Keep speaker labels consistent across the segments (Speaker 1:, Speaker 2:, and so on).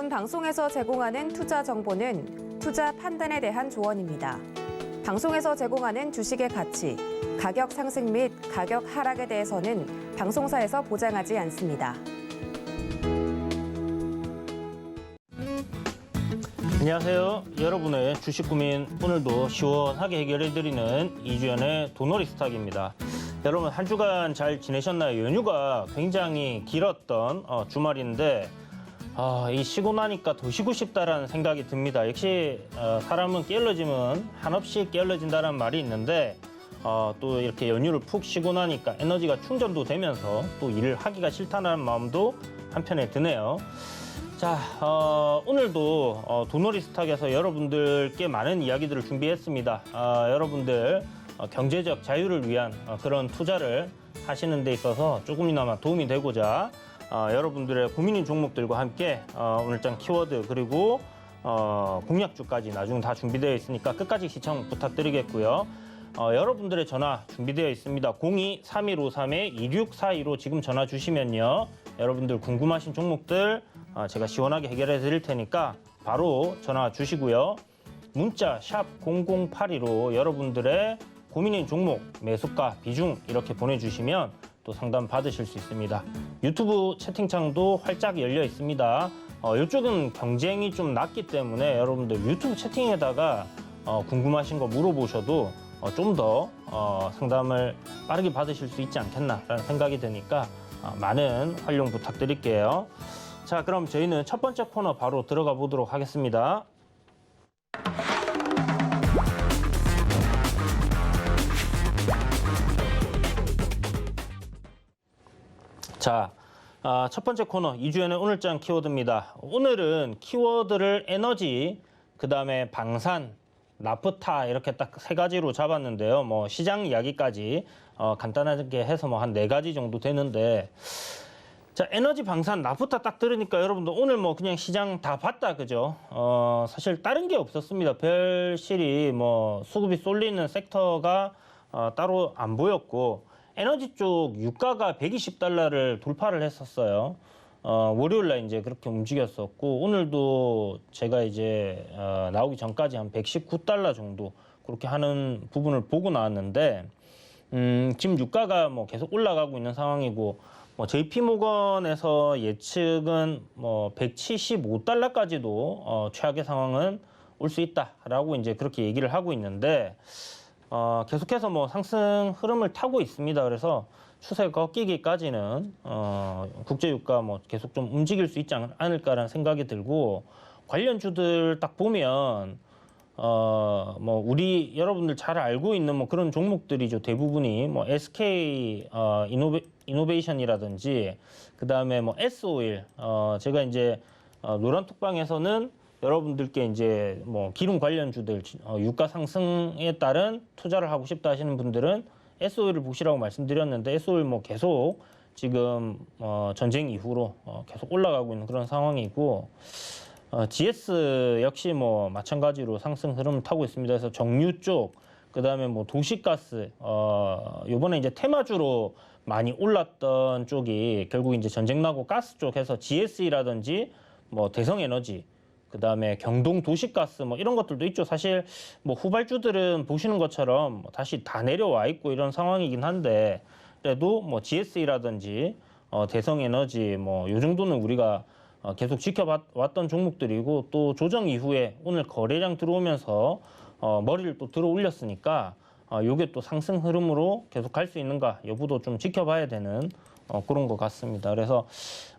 Speaker 1: 본 방송에서 제공하는 투자 정보는 투자 판단에 대한 조언입니다. 방송에서 제공하는 주식의 가치, 가격 상승 및 가격 하락에 대해서는 방송사에서 보장하지 않습니다.
Speaker 2: 안녕하세요. 여러분의 주식 고민 오늘도 시원하게 해결해드리는 이주연의 돈놀이 스탁입니다. 여러분 한 주간 잘 지내셨나요? 연휴가 굉장히 길었던 주말인데 이 쉬고 나니까 더 쉬고 싶다라는 생각이 듭니다. 역시 사람은 게을러지면 한없이 게을러진다는 말이 있는데 또 이렇게 연휴를 푹 쉬고 나니까 에너지가 충전도 되면서 또 일을 하기가 싫다는 마음도 한편에 드네요. 자, 오늘도 돈놀이 스탁에서 여러분들께 많은 이야기들을 준비했습니다. 여러분들 경제적 자유를 위한 그런 투자를 하시는 데 있어서 조금이나마 도움이 되고자 여러분들의 고민인 종목들과 함께 오늘장 키워드 그리고 공략주까지 나중 다 준비되어 있으니까 끝까지 시청 부탁드리겠고요. 여러분들의 전화 준비되어 있습니다. 02-3153-2642로 지금 전화 주시면요. 여러분들 궁금하신 종목들 제가 시원하게 해결해 드릴 테니까 바로 전화 주시고요. 문자 샵 0082로 여러분들의 고민인 종목, 매수가, 비중 이렇게 보내주시면 또 상담 받으실 수 있습니다. 유튜브 채팅창도 활짝 열려 있습니다. 이쪽은 경쟁이 좀 낮기 때문에 여러분들 유튜브 채팅에다가 궁금하신 거 물어보셔도 좀 더 상담을 빠르게 받으실 수 있지 않겠나라는 생각이 드니까 많은 활용 부탁드릴게요. 자, 그럼 저희는 첫 번째 코너 바로 들어가 보도록 하겠습니다. 자, 첫 번째 코너 이주연의 오늘장 키워드입니다. 오늘은 키워드를 에너지, 그 다음에 방산, 나프타 이렇게 딱 세 가지로 잡았는데요. 뭐 시장 이야기까지 간단하게 해서 뭐 한 4가지 정도 되는데, 자, 에너지, 방산, 나프타 딱 들으니까 여러분들 오늘 뭐 그냥 시장 다 봤다, 그죠? 사실 다른 게 없었습니다. 별실이 뭐 수급이 쏠리는 섹터가 따로 안 보였고, 에너지 쪽 유가가 120달러를 돌파를 했었어요. 월요일날 이제 그렇게 움직였었고, 오늘도 제가 이제 나오기 전까지 한 119달러 정도 그렇게 하는 부분을 보고 나왔는데, 지금 유가가 뭐 계속 올라가고 있는 상황이고, 뭐 JP모건에서 예측은 뭐 175달러까지도 최악의 상황은 올 수 있다라고 이제 그렇게 얘기를 하고 있는데, 계속해서 뭐 상승 흐름을 타고 있습니다. 그래서 추세 꺾이기까지는 국제유가 뭐 계속 좀 움직일 수 있지 않을까라는 생각이 들고, 관련주들 딱 보면 뭐 우리 여러분들 잘 알고 있는 뭐 그런 종목들이죠. 대부분이 뭐 SK 이노베이션이라든지 그 다음에 뭐 S오일, 제가 이제 노란톡방에서는 여러분들께 이제 뭐 기름 관련주들 유가 상승에 따른 투자를 하고 싶다 하시는 분들은 S오일을 보시라고 말씀드렸는데, S오일 뭐 계속 지금 전쟁 이후로 계속 올라가고 있는 그런 상황이고, GS 역시 뭐 마찬가지로 상승 흐름을 타고 있습니다. 그래서 정유 쪽, 그 다음에 뭐 도시가스, 요번에 이제 테마주로 많이 올랐던 쪽이 결국 이제 전쟁 나고 가스 쪽에서 GS라든지 뭐 대성에너지, 그 다음에 경동 도시가스 뭐 이런 것들도 있죠. 사실 뭐 후발주들은 보시는 것처럼 다시 다 내려와 있고 이런 상황이긴 한데, 그래도 뭐 GS라든지 대성에너지 뭐 요 정도는 우리가 계속 지켜왔던 종목들이고, 또 조정 이후에 오늘 거래량 들어오면서 머리를 또 들어 올렸으니까 요게 또 상승 흐름으로 계속 갈 수 있는가 여부도 좀 지켜봐야 되는 그런 것 같습니다. 그래서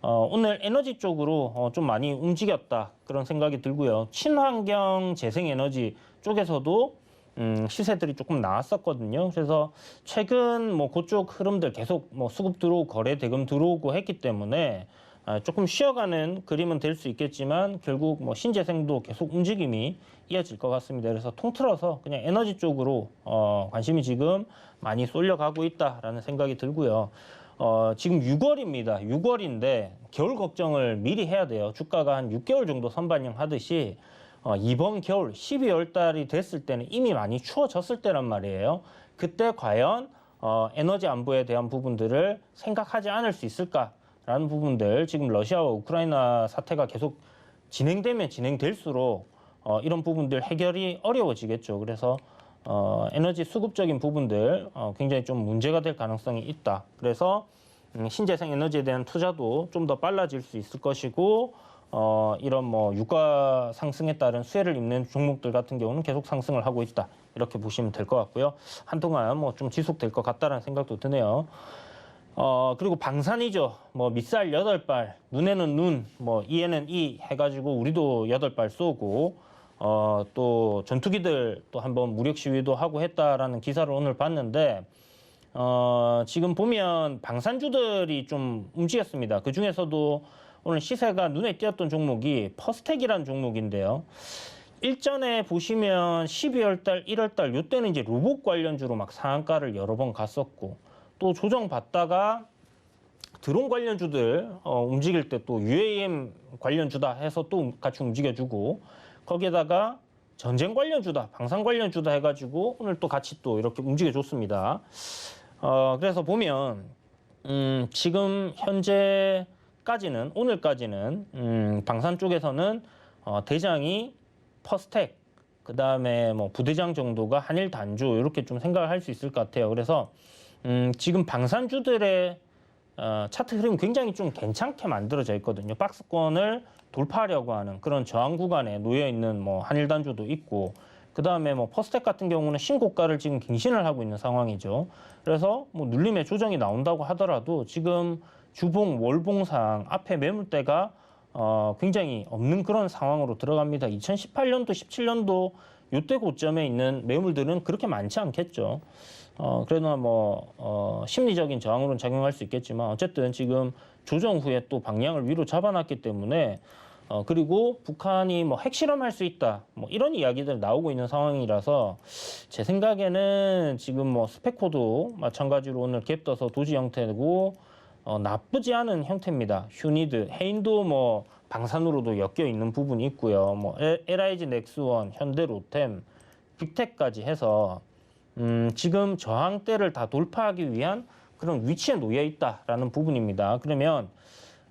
Speaker 2: 오늘 에너지 쪽으로 좀 많이 움직였다 그런 생각이 들고요. 친환경 재생에너지 쪽에서도 시세들이 조금 나왔었거든요. 그래서 최근 뭐 그쪽 흐름들 계속 뭐 수급 들어오고 거래 대금 들어오고 했기 때문에 조금 쉬어가는 그림은 될 수 있겠지만, 결국 뭐 신재생도 계속 움직임이 이어질 것 같습니다. 그래서 통틀어서 그냥 에너지 쪽으로 관심이 지금 많이 쏠려가고 있다라는 생각이 들고요. 지금 6월입니다. 6월인데 겨울 걱정을 미리 해야 돼요. 주가가 한 6개월 정도 선반영 하듯이 이번 겨울 12월 달이 됐을 때는 이미 많이 추워졌을 때란 말이에요. 그때 과연 에너지 안보에 대한 부분들을 생각하지 않을 수 있을까라는 부분들, 지금 러시아와 우크라이나 사태가 계속 진행되면 진행될수록 이런 부분들 해결이 어려워지겠죠. 그래서 에너지 수급적인 부분들 굉장히 좀 문제가 될 가능성이 있다. 그래서 신재생 에너지에 대한 투자도 좀 더 빨라질 수 있을 것이고 이런 뭐 유가 상승에 따른 수혜를 입는 종목들 같은 경우는 계속 상승을 하고 있다. 이렇게 보시면 될 것 같고요. 한동안 뭐 좀 지속될 것 같다라는 생각도 드네요. 그리고 방산이죠. 뭐 밑살 8발, 눈에는 눈, 뭐 이에는 이 해가지고 우리도 8발 쏘고 또 전투기들 또 한번 무력 시위도 하고 했다라는 기사를 오늘 봤는데 지금 보면 방산주들이 좀 움직였습니다. 그 중에서도 오늘 시세가 눈에 띄었던 종목이 퍼스텍이라는 종목인데요. 일전에 보시면 12월 달, 1월 달 요때는 이제 로봇 관련주로 막 상한가를 여러 번 갔었고 또 조정받다가 드론 관련주들 움직일 때 또 UAM 관련주다 해서 또 같이 움직여주고 거기에다가 전쟁 관련주다, 방산 관련주다 해가지고 오늘 또 같이 또 이렇게 움직여줬습니다. 그래서 보면 지금 현재까지는 오늘까지는 방산 쪽에서는 대장이 퍼스텍, 그 다음에 뭐 부대장 정도가 한일 단조 이렇게 좀 생각을 할 수 있을 것 같아요. 그래서 지금 방산주들의 차트 흐름이 굉장히 좀 괜찮게 만들어져 있거든요. 박스권을 돌파하려고 하는 그런 저항 구간에 놓여 있는 뭐 한일 단조도 있고, 그 다음에 뭐 퍼스텍 같은 경우는 신고가를 지금 갱신을 하고 있는 상황이죠. 그래서 뭐 눌림의 조정이 나온다고 하더라도 지금 주봉, 월봉상 앞에 매물대가 굉장히 없는 그런 상황으로 들어갑니다. 2018년도, 17년도 요때 고점에 있는 매물들은 그렇게 많지 않겠죠. 그러나 뭐 심리적인 저항으로는 작용할 수 있겠지만 어쨌든 지금 조정 후에 또 방향을 위로 잡아놨기 때문에 그리고 북한이 뭐 핵실험할 수 있다 뭐 이런 이야기들 나오고 있는 상황이라서 제 생각에는 지금 뭐 스페코도 마찬가지로 오늘 갭 떠서 도지 형태고 나쁘지 않은 형태입니다. 휴니드, 해인도 뭐 방산으로도 엮여 있는 부분이 있고요. 뭐 LIG 넥스원, 현대 로템, 빅텍까지 해서 지금 저항대를 다 돌파하기 위한 그런 위치에 놓여 있다라는 부분입니다. 그러면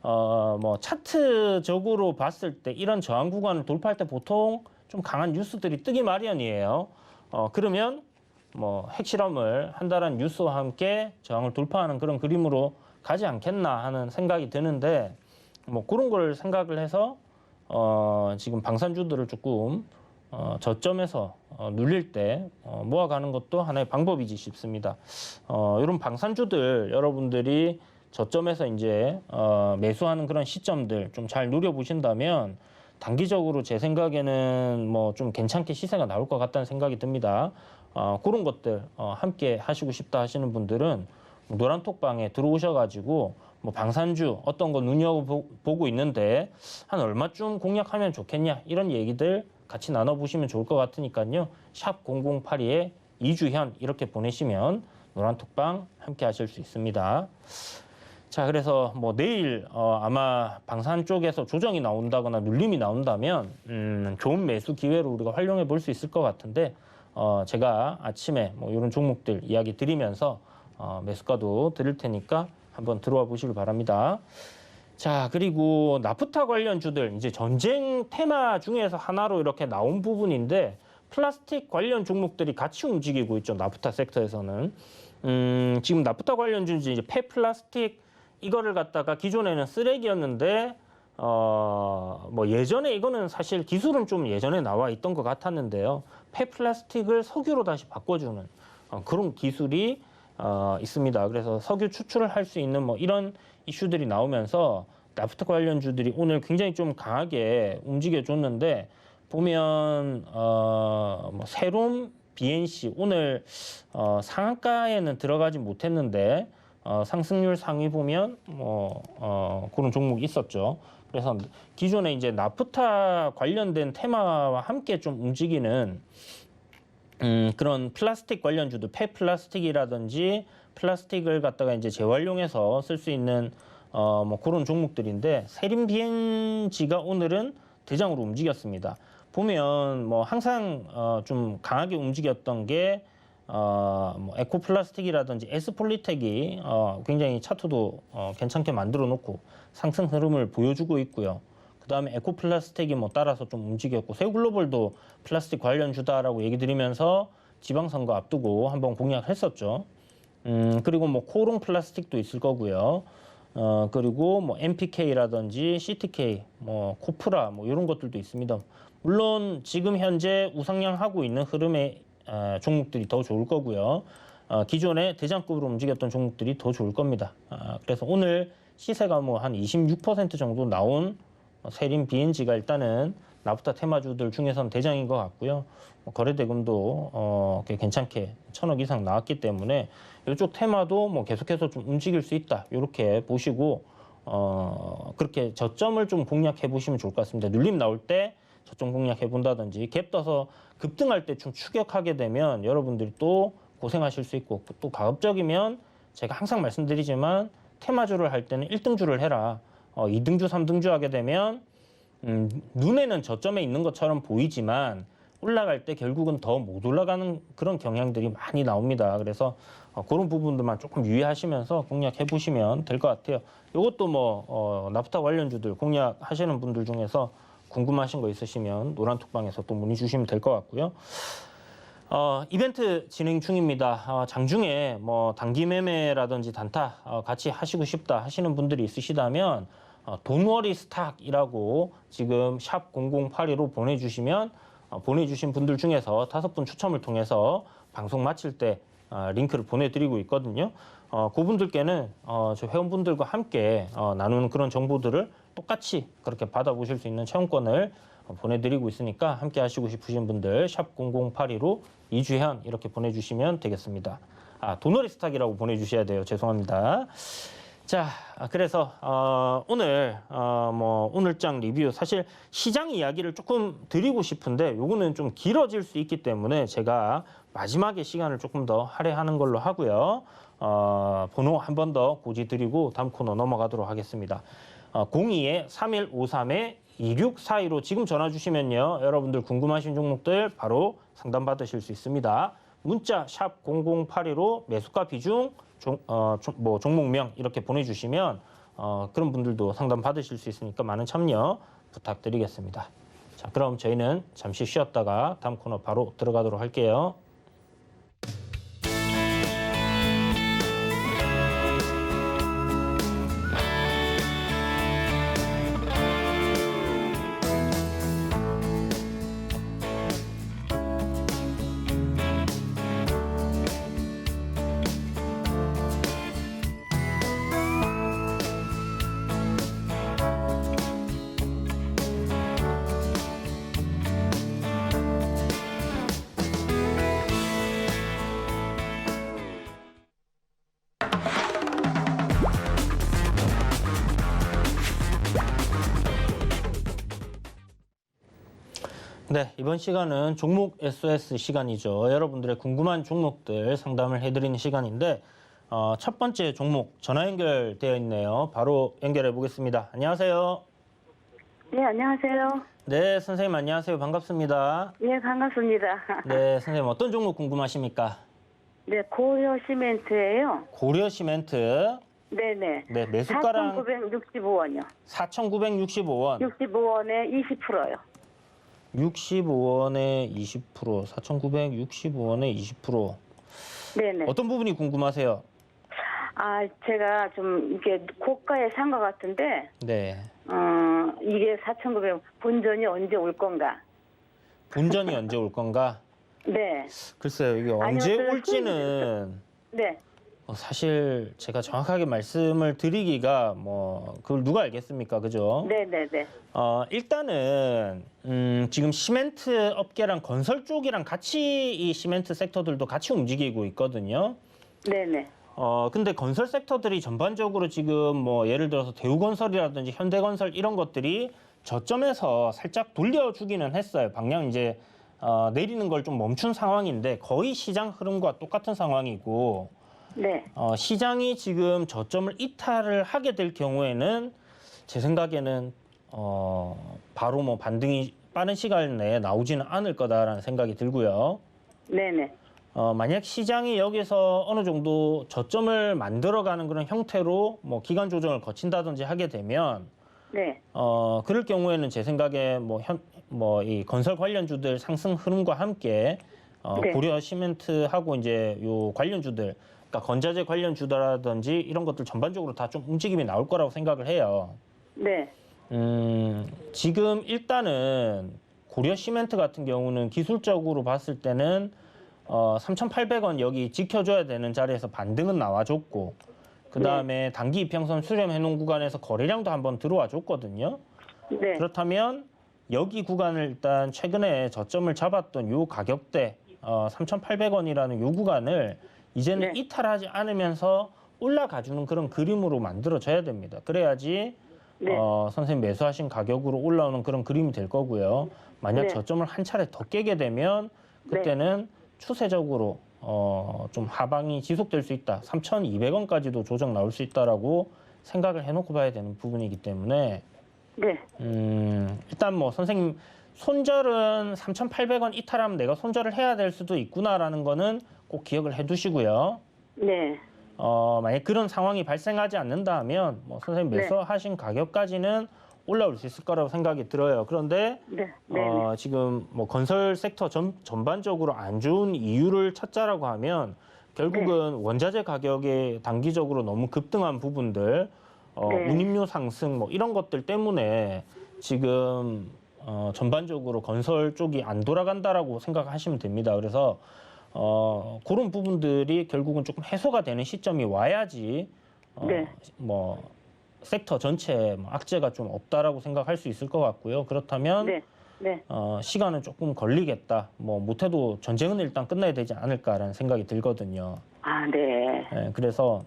Speaker 2: 뭐 차트적으로 봤을 때 이런 저항 구간을 돌파할 때 보통 좀 강한 뉴스들이 뜨기 마련이에요. 그러면 뭐 핵실험을 한다는 뉴스와 함께 저항을 돌파하는 그런 그림으로 가지 않겠나 하는 생각이 드는데 뭐 그런 걸 생각을 해서 지금 방산주들을 조금 저점에서 눌릴 때 모아가는 것도 하나의 방법이지 싶습니다. 이런 방산주들 여러분들이 저점에서 이제 매수하는 그런 시점들 좀 잘 노려보신다면 단기적으로 제 생각에는 뭐 좀 괜찮게 시세가 나올 것 같다는 생각이 듭니다. 그런 것들 함께 하시고 싶다 하시는 분들은 노란톡방에 들어오셔가지고 뭐 방산주 어떤 거 눈여보고 있는데 한 얼마쯤 공략하면 좋겠냐 이런 얘기들 같이 나눠보시면 좋을 것 같으니까요. 샵 0082에 이주현 이렇게 보내시면 노란톡방 함께 하실 수 있습니다. 자, 그래서 뭐 내일 아마 방산 쪽에서 조정이 나온다거나 눌림이 나온다면 좋은 매수 기회로 우리가 활용해 볼 수 있을 것 같은데 제가 아침에 뭐 이런 종목들 이야기 드리면서 매수가도 드릴 테니까 한번 들어와 보시길 바랍니다. 자, 그리고 나프타 관련주들 이제 전쟁 테마 중에서 하나로 이렇게 나온 부분인데 플라스틱 관련 종목들이 같이 움직이고 있죠. 나프타 섹터에서는 지금 나프타 관련주 이제 폐플라스틱 이거를 갖다가 기존에는 쓰레기였는데 뭐 예전에 이거는 사실 기술은 좀 예전에 나와 있던 것 같았는데요. 폐플라스틱을 석유로 다시 바꿔주는 그런 기술이 있습니다. 그래서 석유 추출을 할 수 있는 뭐 이런 이슈들이 나오면서 나프타 관련주들이 오늘 굉장히 좀 강하게 움직여줬는데 보면 뭐 세롬, BNC 오늘 상한가에는 들어가지 못했는데 상승률 상위 보면 뭐 그런 종목이 있었죠. 그래서 기존에 이제 나프타 관련된 테마와 함께 좀 움직이는 그런 플라스틱 관련주도 폐플라스틱이라든지 플라스틱을 갖다가 이제 재활용해서 쓸 수 있는 뭐 그런 종목들인데 세림 BNG가 오늘은 대장으로 움직였습니다. 보면 뭐 항상 좀 강하게 움직였던 게 뭐 에코플라스틱이라든지 S폴리텍이 굉장히 차트도 괜찮게 만들어 놓고 상승 흐름을 보여주고 있고요. 그다음에 에코플라스틱이 뭐 따라서 좀 움직였고 세우글로벌도 플라스틱 관련주다라고 얘기 드리면서 지방선거 앞두고 한번 공략했었죠. 그리고 뭐 코롱 플라스틱도 있을 거고요. 그리고 뭐 MPK라든지 CTK, 뭐 코프라 뭐 이런 것들도 있습니다. 물론 지금 현재 우상향하고 있는 흐름의 종목들이 더 좋을 거고요. 기존에 대장급으로 움직였던 종목들이 더 좋을 겁니다. 그래서 오늘 시세가 뭐 한 26% 정도 나온 세림 BNG가 일단은 나프타 테마주들 중에서는 대장인 것 같고요. 거래대금도 꽤 괜찮게 1,000억 이상 나왔기 때문에 이쪽 테마도 뭐 계속해서 좀 움직일 수 있다. 이렇게 보시고 그렇게 저점을 좀 공략해 보시면 좋을 것 같습니다. 눌림 나올 때 저점 공략해 본다든지 갭 떠서 급등할 때 좀 추격하게 되면 여러분들이 또 고생하실 수 있고 또 가급적이면 제가 항상 말씀드리지만 테마주를 할 때는 1등주를 해라. 2등주, 3등주 하게 되면 눈에는 저점에 있는 것처럼 보이지만 올라갈 때 결국은 더 못 올라가는 그런 경향들이 많이 나옵니다. 그래서 그런 부분들만 조금 유의하시면서 공략해 보시면 될 것 같아요. 이것도 뭐 나프타 관련주들 공략하시는 분들 중에서 궁금하신 거 있으시면 노란톡방에서 또 문의 주시면 될 것 같고요. 이벤트 진행 중입니다. 장중에 뭐 단기 매매라든지 단타 같이 하시고 싶다 하시는 분들이 있으시다면 돈워리 스탁이라고 지금 샵 0082로 보내주시면 보내주신 분들 중에서 5분 추첨을 통해서 방송 마칠 때 링크를 보내드리고 있거든요. 그분들께는 저희 회원분들과 함께 나누는 그런 정보들을 똑같이 그렇게 받아보실 수 있는 체험권을 보내드리고 있으니까 함께 하시고 싶으신 분들 샵 0082로 이주현 이렇게 보내주시면 되겠습니다. 돈워리 스탁이라고 보내주셔야 돼요. 죄송합니다. 자, 그래서 오늘 뭐 오늘장 리뷰 사실 시장 이야기를 조금 드리고 싶은데 요거는 좀 길어질 수 있기 때문에 제가 마지막에 시간을 조금 더 할애하는 걸로 하고요. 번호 한 번 더 고지 드리고 다음 코너 넘어가도록 하겠습니다. 02-3153-2642로 지금 전화 주시면요. 여러분들 궁금하신 종목들 바로 상담 받으실 수 있습니다. 문자 샵 0082로 매수가 비중 뭐 종목명 이렇게 보내주시면 그런 분들도 상담 받으실 수 있으니까 많은 참여 부탁드리겠습니다. 자, 그럼 저희는 잠시 쉬었다가 다음 코너 바로 들어가도록 할게요. 네, 이번 시간은 종목 SOS 시간이죠. 여러분들의 궁금한 종목들 상담을 해드리는 시간인데 첫 번째 종목 전화 연결되어 있네요. 바로 연결해 보겠습니다. 안녕하세요.
Speaker 3: 네, 안녕하세요.
Speaker 2: 네, 선생님 안녕하세요. 반갑습니다.
Speaker 3: 네, 반갑습니다.
Speaker 2: 네, 선생님 어떤 종목 궁금하십니까?
Speaker 3: 네, 고려 시멘트예요.
Speaker 2: 고려 시멘트.
Speaker 3: 네네.
Speaker 2: 네, 매수가랑
Speaker 3: 4,965원이요.
Speaker 2: 4,965원.
Speaker 3: 65원에 20%요.
Speaker 2: 65원에 20%, 4,965원에 20%.
Speaker 3: 네네.
Speaker 2: 어떤 부분이 궁금하세요?
Speaker 3: 제가 좀 이게 고가에 산 것 같은데,
Speaker 2: 네.
Speaker 3: 이게 4,900 본전이 언제 올 건가?
Speaker 2: 본전이 언제 올 건가?
Speaker 3: 네.
Speaker 2: 글쎄요, 이게
Speaker 3: 아니요,
Speaker 2: 언제
Speaker 3: 그냥
Speaker 2: 올지는
Speaker 3: 네.
Speaker 2: 사실 제가 정확하게 말씀을 드리기가 뭐 그걸 누가 알겠습니까, 그죠?
Speaker 3: 네네네.
Speaker 2: 일단은 지금 시멘트 업계랑 건설 쪽이랑 같이 이 시멘트 섹터들도 같이 움직이고 있거든요.
Speaker 3: 네네.
Speaker 2: 근데 건설 섹터들이 전반적으로 지금 뭐 예를 들어서 대우건설이라든지 현대건설 이런 것들이 저점에서 살짝 돌려주기는 했어요. 방향 이제 내리는 걸 좀 멈춘 상황인데 거의 시장 흐름과 똑같은 상황이고
Speaker 3: 네.
Speaker 2: 시장이 지금 저점을 이탈을 하게 될 경우에는 제 생각에는 바로 뭐 반등이 빠른 시간 내에 나오지는 않을 거다라는 생각이 들고요.
Speaker 3: 네네.
Speaker 2: 만약 시장이 여기서 어느 정도 저점을 만들어가는 그런 형태로 뭐 기간 조정을 거친다든지 하게 되면
Speaker 3: 네.
Speaker 2: 그럴 경우에는 제 생각에 이 건설 관련주들 상승 흐름과 함께
Speaker 3: 네.
Speaker 2: 고려 시멘트하고 이제 요 관련주들, 그러니까 건자재 관련주라든지 이런 것들 전반적으로 다 좀 움직임이 나올 거라고 생각을 해요.
Speaker 3: 네.
Speaker 2: 지금 일단은 고려 시멘트 같은 경우는 기술적으로 봤을 때는 3,800원 여기 지켜줘야 되는 자리에서 반등은 나와줬고, 그 다음에 단기 이평선 수렴해놓은 구간에서 거래량도 한번 들어와 줬거든요.
Speaker 3: 네.
Speaker 2: 그렇다면 여기 구간을 일단 최근에 저점을 잡았던 요 가격대 3,800원이라는 요 구간을 이제는
Speaker 3: 네.
Speaker 2: 이탈하지 않으면서 올라가주는 그런 그림으로 만들어져야 됩니다. 그래야지
Speaker 3: 네.
Speaker 2: 선생님 매수하신 가격으로 올라오는 그런 그림이 될 거고요. 만약
Speaker 3: 네.
Speaker 2: 저점을 한 차례 더 깨게 되면 그때는 추세적으로 좀 하방이 지속될 수 있다. 3,200원까지도 조정 나올 수 있다라고 생각을 해놓고 봐야 되는 부분이기 때문에
Speaker 3: 네.
Speaker 2: 일단 뭐 선생님 손절은 3,800원 이탈하면 내가 손절을 해야 될 수도 있구나라는 거는 꼭 기억을 해두시고요.
Speaker 3: 네.
Speaker 2: 만약 그런 상황이 발생하지 않는다 하면 뭐 선생님
Speaker 3: 네.
Speaker 2: 매수하신 가격까지는 올라올 수 있을 거라고 생각이 들어요. 그런데
Speaker 3: 네. 네.
Speaker 2: 지금 뭐 건설 섹터 전반적으로 안 좋은 이유를 찾자라고 하면 결국은 원자재 가격이 단기적으로 너무 급등한 부분들,
Speaker 3: 네.
Speaker 2: 운임료 상승 뭐 이런 것들 때문에 지금 전반적으로 건설 쪽이 안 돌아간다라고 생각하시면 됩니다. 그래서 그런 부분들이 결국은 조금 해소가 되는 시점이 와야지
Speaker 3: 네.
Speaker 2: 뭐 섹터 전체에 악재가 좀 없다라고 생각할 수 있을 것 같고요. 그렇다면
Speaker 3: 네. 네.
Speaker 2: 시간은 조금 걸리겠다. 뭐 못해도 전쟁은 일단 끝나야 되지 않을까라는 생각이 들거든요.
Speaker 3: 아, 네.
Speaker 2: 네, 그래서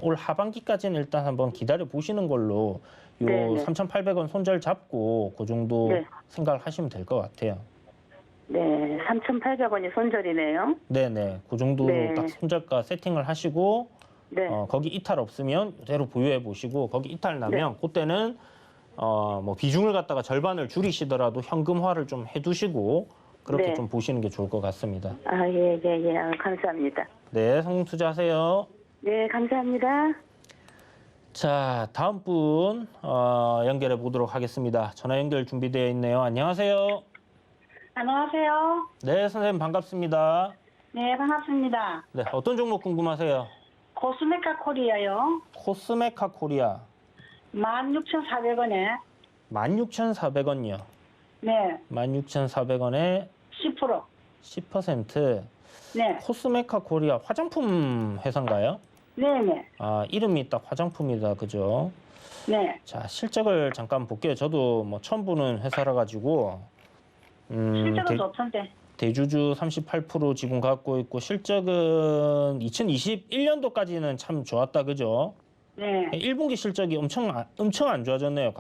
Speaker 2: 올 하반기까지는 일단 한번 기다려 보시는 걸로 요
Speaker 3: 네, 네.
Speaker 2: 3,800원 손절 잡고 그 정도
Speaker 3: 네.
Speaker 2: 생각을 하시면 될 것 같아요.
Speaker 3: 네. 3,800원이 손절이네요.
Speaker 2: 네네, 그 정도
Speaker 3: 네.
Speaker 2: 딱 손절가 세팅을 하시고
Speaker 3: 네.
Speaker 2: 거기 이탈 없으면 이대로 보유해 보시고 거기 이탈 나면 그때는 뭐 비중을 갖다가 절반을 줄이시더라도 현금화를 좀 해두시고 그렇게
Speaker 3: 네.
Speaker 2: 좀 보시는 게 좋을 것 같습니다.
Speaker 3: 아, 예, 예, 예. 아, 감사합니다.
Speaker 2: 네, 성공 투자하세요.
Speaker 3: 네, 감사합니다.
Speaker 2: 자, 다음 분 연결해 보도록 하겠습니다. 전화 연결 준비되어 있네요. 안녕하세요.
Speaker 4: 안녕하세요.
Speaker 2: 네, 선생님 반갑습니다.
Speaker 4: 네, 반갑습니다.
Speaker 2: 네, 어떤 종목 궁금하세요?
Speaker 4: 코스메카 코리아요.
Speaker 2: 코스메카 코리아
Speaker 4: 16,400원에
Speaker 2: 16,400원이요.
Speaker 4: 네,
Speaker 2: 16,400원에
Speaker 4: 10%.
Speaker 2: 10%.
Speaker 4: 네,
Speaker 2: 코스메카 코리아 화장품 회사인가요?
Speaker 4: 네, 네,
Speaker 2: 아, 이름이 딱 화장품이다. 그죠?
Speaker 4: 네.
Speaker 2: 자, 실적을 잠깐 볼게요. 저도 뭐 처음 보는 회사라 가지고
Speaker 4: 실적은 좋던데.
Speaker 2: 대주주 38% 지분 갖고 있고 실적은 2021년도까지는 참 좋았다. 그죠?
Speaker 4: 네.
Speaker 2: 1분기 실적이 엄청 안 좋아졌네요.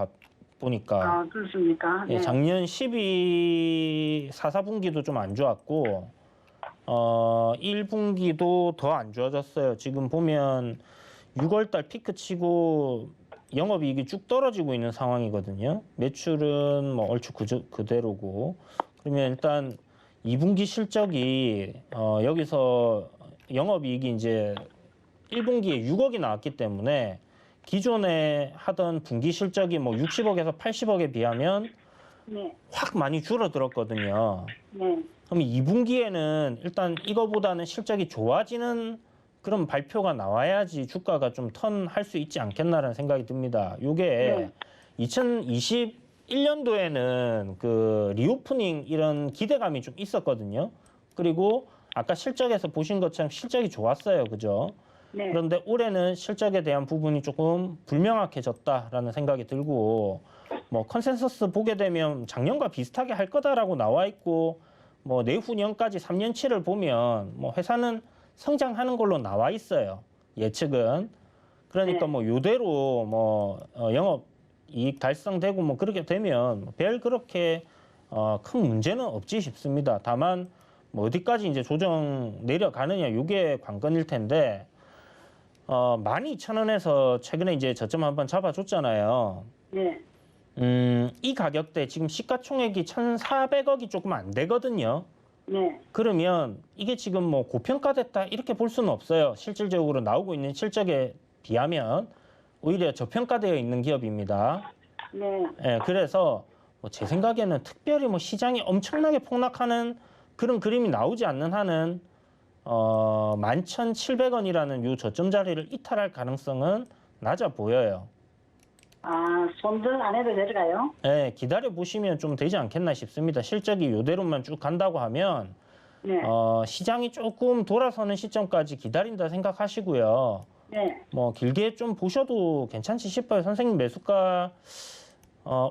Speaker 2: 보니까.
Speaker 4: 아, 그렇습니까? 네.
Speaker 2: 예, 작년 4분기도 좀 안 좋았고 1분기도 더 안 좋아졌어요. 지금 보면 6월달 피크 치고 영업이익이 쭉 떨어지고 있는 상황이거든요. 매출은 뭐 얼추 그대로고. 그러면 일단 2분기 실적이 여기서 영업이익이 이제 1분기에 6억이 나왔기 때문에 기존에 하던 분기 실적이 뭐 60억에서 80억에 비하면
Speaker 4: 네,
Speaker 2: 확 많이 줄어들었거든요.
Speaker 4: 네,
Speaker 2: 그럼 2분기에는 일단 이거보다는 실적이 좋아지는 그런 발표가 나와야지 주가가 좀 턴할 수 있지 않겠나라는 생각이 듭니다. 요게 2021년도에는 그 리오프닝 이런 기대감이 좀 있었거든요. 그리고 아까 실적에서 보신 것처럼 실적이 좋았어요. 그죠?
Speaker 4: 네.
Speaker 2: 그런데 올해는 실적에 대한 부분이 조금 불명확해졌다라는 생각이 들고 뭐 컨센서스 보게 되면 작년과 비슷하게 할 거다라고 나와 있고 뭐 내후년까지 3년치를 보면 뭐 회사는 성장하는 걸로 나와 있어요. 예측은. 그러니까 뭐 요대로 뭐 영업 이익 달성되고 뭐 그렇게 되면 별 그렇게 큰 문제는 없지 싶습니다. 다만 뭐 어디까지 이제 조정 내려가느냐 요게 관건일 텐데 12,000원에서 최근에 이제 저점 한번 잡아줬잖아요.
Speaker 4: 네.
Speaker 2: 이 가격대 지금 시가총액이 1,400억이 조금 안 되거든요.
Speaker 4: 네.
Speaker 2: 그러면 이게 지금 뭐 고평가됐다 이렇게 볼 수는 없어요. 실질적으로 나오고 있는 실적에 비하면 오히려 저평가되어 있는 기업입니다.
Speaker 4: 네.
Speaker 2: 예, 그래서 뭐제 생각에는 특별히 뭐 시장이 엄청나게 폭락하는 그런 그림이 나오지 않는 한은 11,700원이라는 요 저점 자리를 이탈할 가능성은 낮아 보여요.
Speaker 4: 아, 손절 안 해도 될까요?
Speaker 2: 예, 기다려 보시면 좀 되지 않겠나 싶습니다. 실적이 요대로만 쭉 간다고 하면
Speaker 4: 네.
Speaker 2: 시장이 조금 돌아서는 시점까지 기다린다 생각하시고요.
Speaker 4: 네.
Speaker 2: 뭐 길게 좀 보셔도 괜찮지 싶어요. 선생님 매수가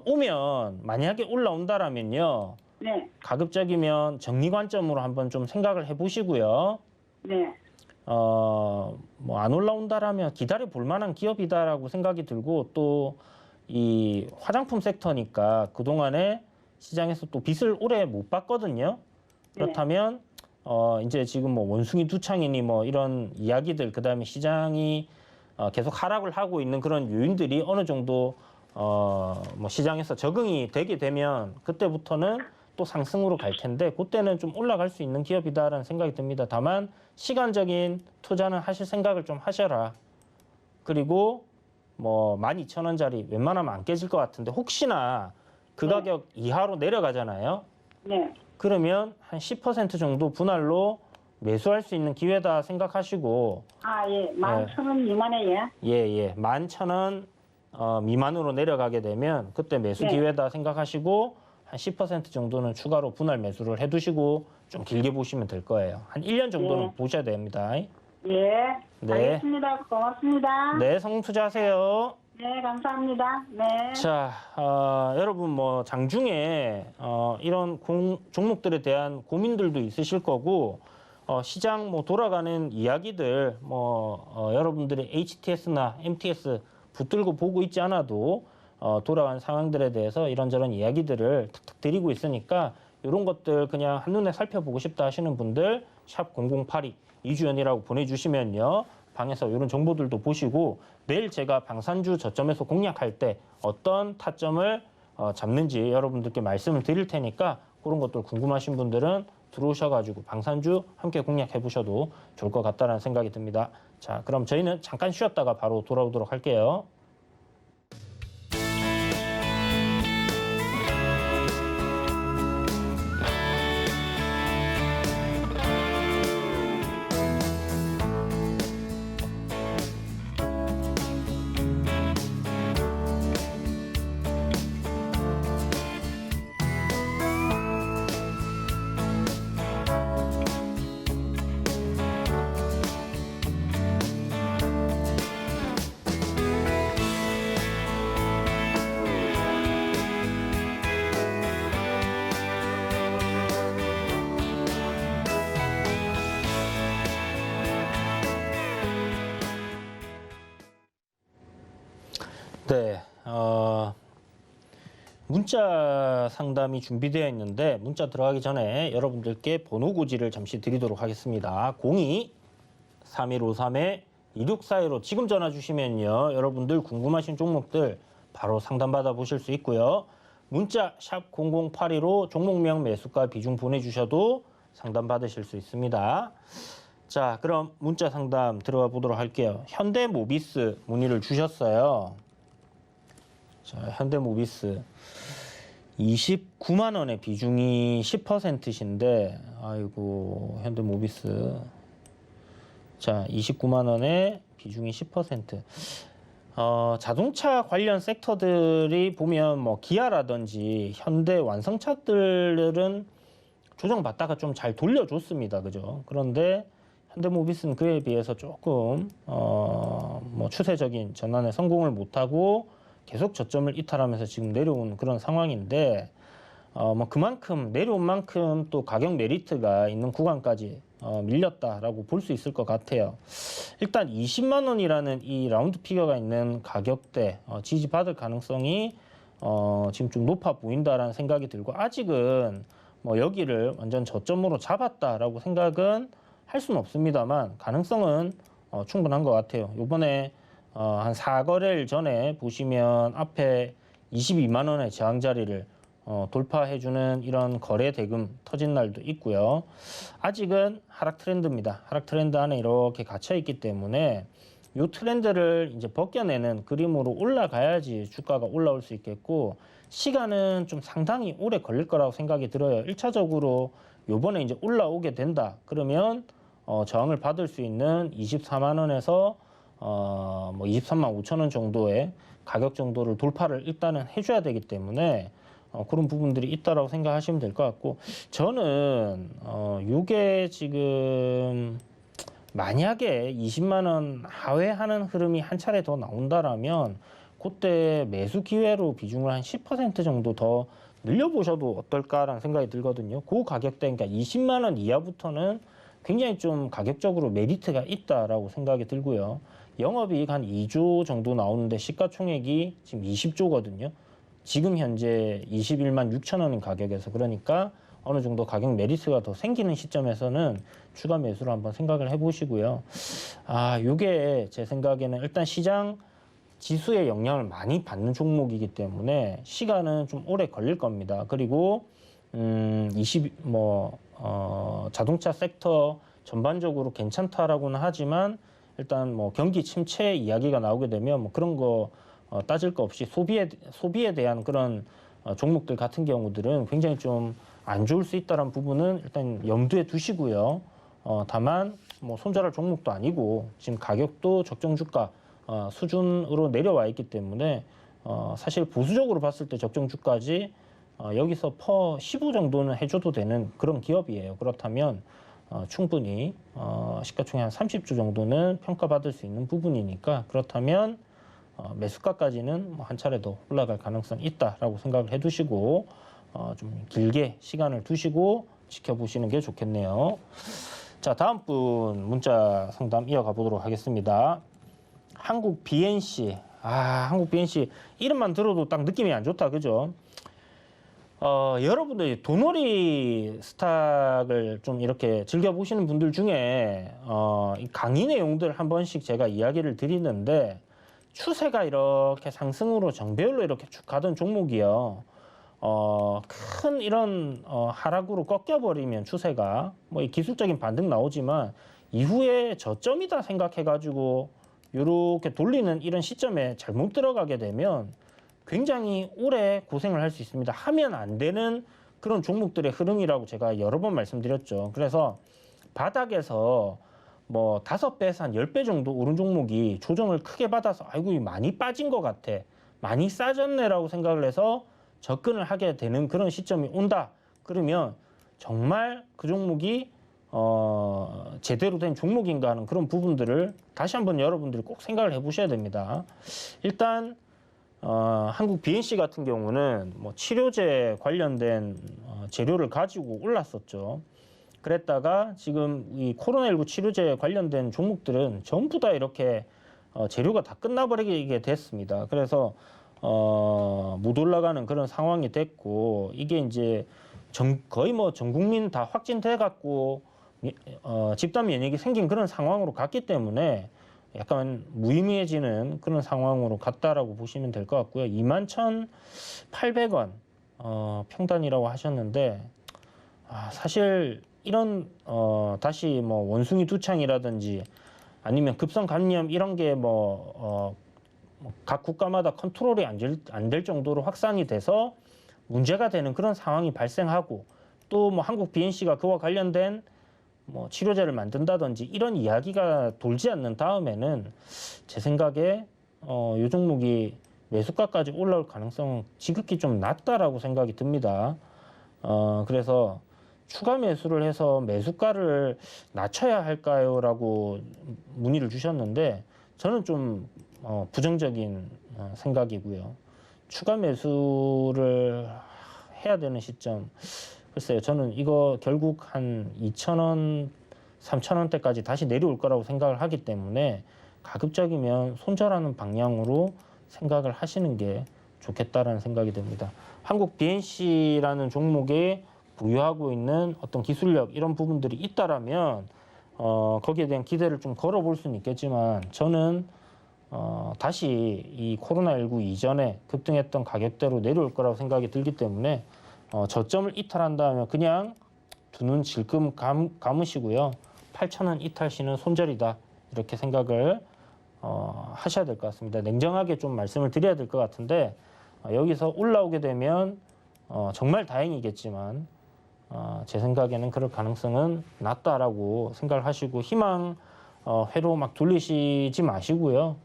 Speaker 2: 오면 만약에 올라온다라면요.
Speaker 4: 네.
Speaker 2: 가급적이면 정리 관점으로 한번 좀 생각을 해보시고요.
Speaker 4: 네.
Speaker 2: 뭐 안 올라온다라면 기다려 볼 만한 기업이다라고 생각이 들고 또 이 화장품 섹터니까 그동안에 시장에서 또 빚을 오래 못 봤거든요. 그렇다면 이제 지금 뭐 원숭이 두창이니 뭐 이런 이야기들 그다음에 시장이 계속 하락을 하고 있는 그런 요인들이 어느 정도 뭐 시장에서 적응이 되게 되면 그때부터는 또 상승으로 갈 텐데 그때는 좀 올라갈 수 있는 기업이다라는 생각이 듭니다. 다만 시간적인 투자는 하실 생각을 좀 하셔라. 그리고 뭐 12,000원짜리 웬만하면 안 깨질 것 같은데 혹시나 그 가격 이하로 내려가잖아요.
Speaker 4: 네.
Speaker 2: 그러면 한 10% 정도 분할로 매수할 수 있는 기회다 생각하시고
Speaker 4: 아, 예. 11,000원 미만에 예.
Speaker 2: 예. 11,000원 미만으로 내려가게 되면 그때 매수
Speaker 4: 네.
Speaker 2: 기회다 생각하시고 한 10% 정도는 추가로 분할 매수를 해두시고 좀 길게 보시면 될 거예요. 한 1년 정도는
Speaker 4: 네.
Speaker 2: 보셔야 됩니다.
Speaker 4: 예.
Speaker 2: 네.
Speaker 4: 알겠습니다. 고맙습니다.
Speaker 2: 네, 성공 투자하세요.
Speaker 4: 네, 감사합니다. 네.
Speaker 2: 자, 여러분 뭐 장중에 이런 종목들에 대한 고민들도 있으실 거고 시장 뭐 돌아가는 이야기들 뭐 여러분들이 HTS나 MTS 붙들고 보고 있지 않아도 돌아가는 상황들에 대해서 이런저런 이야기들을 탁탁 드리고 있으니까 이런 것들 그냥 한눈에 살펴보고 싶다 하시는 분들 샵 0082 이주연이라고 보내주시면요. 방에서 이런 정보들도 보시고 내일 제가 방산주 저점에서 공략할 때 어떤 타점을 잡는지 여러분들께 말씀을 드릴 테니까 그런 것들 궁금하신 분들은 들어오셔가지고 방산주 함께 공략해 보셔도 좋을 것 같다는 생각이 듭니다. 자, 그럼 저희는 잠깐 쉬었다가 바로 돌아오도록 할게요. 네, 문자 상담이 준비되어 있는데 문자 들어가기 전에 여러분들께 번호 고지를 잠시 드리도록 하겠습니다. 02-3153-2642로 지금 전화 주시면요. 여러분들 궁금하신 종목들 바로 상담받아 보실 수 있고요. 문자 샵 0082로 종목명 매수가 비중 보내주셔도 상담받으실 수 있습니다. 자, 그럼 문자 상담 들어가 보도록 할게요. 현대모비스 문의를 주셨어요. 자, 현대모비스 29만 원의 비중이 10%신데 아이고 현대모비스 자 29만 원의 비중이 10% 자동차 관련 섹터들이 보면 뭐 기아라든지 현대 완성차들은 조정받다가 좀 잘 돌려줬습니다. 그죠? 그런데 현대모비스는 그에 비해서 조금 뭐 추세적인 전환에 성공을 못하고 계속 저점을 이탈하면서 지금 내려온 그런 상황인데 뭐 그만큼 내려온 만큼 또 가격 메리트가 있는 구간까지 밀렸다라고 볼 수 있을 것 같아요. 일단 20만 원이라는 이 라운드 피겨가 있는 가격대 지지받을 가능성이 지금 좀 높아 보인다라는 생각이 들고 아직은 뭐 여기를 완전 저점으로 잡았다라고 생각은 할 수는 없습니다만 가능성은 충분한 것 같아요. 요번에 한 4거래일 전에 보시면 앞에 22만 원의 저항 자리를 돌파해주는 이런 거래 대금 터진 날도 있고요. 아직은 하락 트렌드입니다. 하락 트렌드 안에 이렇게 갇혀 있기 때문에 요 트렌드를 이제 벗겨내는 그림으로 올라가야지 주가가 올라올 수 있겠고, 시간은 좀 상당히 오래 걸릴 거라고 생각이 들어요. 1차적으로 요번에 이제 올라오게 된다. 그러면 저항을 받을 수 있는 24만 원에서 뭐 23만 5천 원 정도의 가격 정도를 돌파를 일단은 해줘야 되기 때문에 그런 부분들이 있다라고 생각하시면 될 것 같고, 저는 요게 지금 만약에 20만 원 하회하는 흐름이 한 차례 더 나온다라면 그때 매수 기회로 비중을 한 10% 정도 더 늘려보셔도 어떨까라는 생각이 들거든요. 그 가격대, 그러니까 20만 원 이하부터는 굉장히 좀 가격적으로 메리트가 있다라고 생각이 들고요. 영업이익 한 2조 정도 나오는데 시가총액이 지금 20조거든요. 지금 현재 21만 6천 원인 가격에서, 그러니까 어느 정도 가격 메리트가 더 생기는 시점에서는 추가 매수를 한번 생각을 해보시고요. 요게 제 생각에는 일단 시장 지수의 영향을 많이 받는 종목이기 때문에 시간은 좀 오래 걸릴 겁니다. 그리고 자동차 섹터 전반적으로 괜찮다라고는 하지만 일단 뭐 경기 침체 이야기가 나오게 되면 뭐 그런 거 따질 거 없이 소비에 대한 그런 종목들 같은 경우들은 굉장히 좀 안 좋을 수 있다는 부분은 일단 염두에 두시고요. 다만 뭐 손절할 종목도 아니고 지금 가격도 적정 주가 수준으로 내려와 있기 때문에 사실 보수적으로 봤을 때 적정 주가지 여기서 퍼 15 정도는 해줘도 되는 그런 기업이에요. 그렇다면 충분히 시가총액 한 30조 정도는 평가받을 수 있는 부분이니까, 그렇다면 매수가까지는 한 차례 더 올라갈 가능성이 있다라고 생각을 해두시고 좀 길게 시간을 두시고 지켜보시는 게 좋겠네요. 자, 다음 분 문자 상담 이어가 보도록 하겠습니다. 한국 BNC. 한국 BNC 이름만 들어도 딱 느낌이 안 좋다, 그죠? 여러분들이 돈놀이 스탁을 좀 이렇게 즐겨보시는 분들 중에 이 강의 내용들 한 번씩 제가 이야기를 드리는데, 추세가 이렇게 상승으로 정배열로 이렇게 쭉 가던 종목이요. 큰 이런 하락으로 꺾여버리면 추세가 뭐 이 기술적인 반등 나오지만 이후에 저점이다 생각해가지고 이렇게 돌리는 이런 시점에 잘못 들어가게 되면 굉장히 오래 고생을 할 수 있습니다. 하면 안 되는 그런 종목들의 흐름이라고 제가 여러 번 말씀드렸죠. 그래서 바닥에서 뭐 5배에서 한 10배 정도 오른 종목이 조정을 크게 받아서 아이고 많이 빠진 것 같아, 많이 싸졌네라고 생각을 해서 접근을 하게 되는 그런 시점이 온다. 그러면 정말 그 종목이 제대로 된 종목인가 하는 그런 부분들을 다시 한번 여러분들이 꼭 생각을 해보셔야 됩니다. 일단 한국 BNC 같은 경우는 뭐 치료제 관련된 재료를 가지고 올랐었죠. 그랬다가 지금 이 코로나19 치료제 관련된 종목들은 전부 다 이렇게 재료가 다 끝나버리게 됐습니다. 그래서 못 올라가는 그런 상황이 됐고, 이게 이제 거의 뭐 전 국민 다 확진돼 갖고 집단 면역이 생긴 그런 상황으로 갔기 때문에 약간 무의미해지는 그런 상황으로 갔다라고 보시면 될 것 같고요. 21,800원 평단이라고 하셨는데, 사실 이런 다시 뭐 원숭이 두창이라든지 아니면 급성 감염 이런 게 각 국가마다 컨트롤이 안 될 정도로 확산이 돼서 문제가 되는 그런 상황이 발생하고, 또 뭐 한국 BNC가 그와 관련된 뭐 치료제를 만든다든지 이런 이야기가 돌지 않는 다음에는 제 생각에 이 종목이 매수가까지 올라올 가능성은 지극히 좀 낮다라고 생각이 듭니다. 그래서 추가 매수를 해서 매수가를 낮춰야 할까요? 라고 문의를 주셨는데, 저는 좀 부정적인 생각이고요. 추가 매수를 해야 되는 시점, 글쎄요, 저는 이거 결국 한 2,000원, 3,000원대까지 다시 내려올 거라고 생각을 하기 때문에 가급적이면 손절하는 방향으로 생각을 하시는 게 좋겠다라는 생각이 듭니다. 한국 BNC라는 종목에 부여하고 있는 어떤 기술력 이런 부분들이 있다라면 거기에 대한 기대를 좀 걸어볼 수는 있겠지만, 저는 다시 이 코로나19 이전에 급등했던 가격대로 내려올 거라고 생각이 들기 때문에 저점을 이탈한다면 그냥 두 눈 질끔 감으시고요. 8,000원 이탈 시는 손절이다, 이렇게 생각을 하셔야 될 것 같습니다. 냉정하게 좀 말씀을 드려야 될 것 같은데 여기서 올라오게 되면 정말 다행이겠지만 제 생각에는 그럴 가능성은 낮다라고 생각을 하시고 희망 회로 막 돌리시지 마시고요.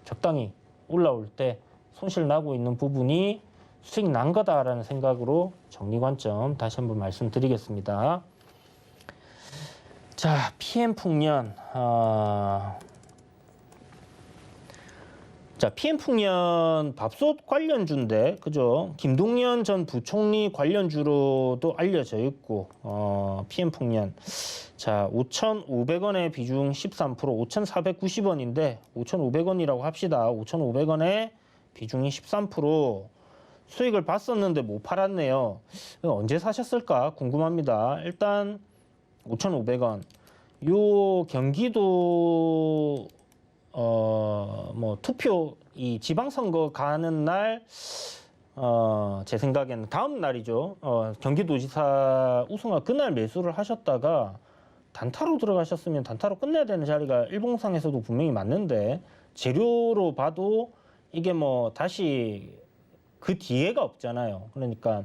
Speaker 2: 적당히 올라올 때 손실 나고 있는 부분이 수익 난 거다라는 생각으로 정리 관점 다시 한번 말씀드리겠습니다. 자, PM풍년. 자, PM풍년 밥솥 관련주인데, 그죠? 김동연 전 부총리 관련주로도 알려져 있고, PM풍년. 자, 5,500원의 비중 13%, 5,490원인데, 5,500원이라고 합시다. 5,500원의 비중이 13%. 수익을 봤었는데 못 팔았네요. 언제 사셨을까 궁금합니다. 일단 5,500원. 요 경기도 뭐 투표 이 지방선거 가는 날 제 생각에는 다음 날이죠. 경기도지사 우승하 그날 매수를 하셨다가 단타로 들어가셨으면 단타로 끝내야 되는 자리가 일봉상에서도 분명히 맞는데 재료로 봐도 이게 뭐 다시 그 뒤에가 없잖아요. 그러니까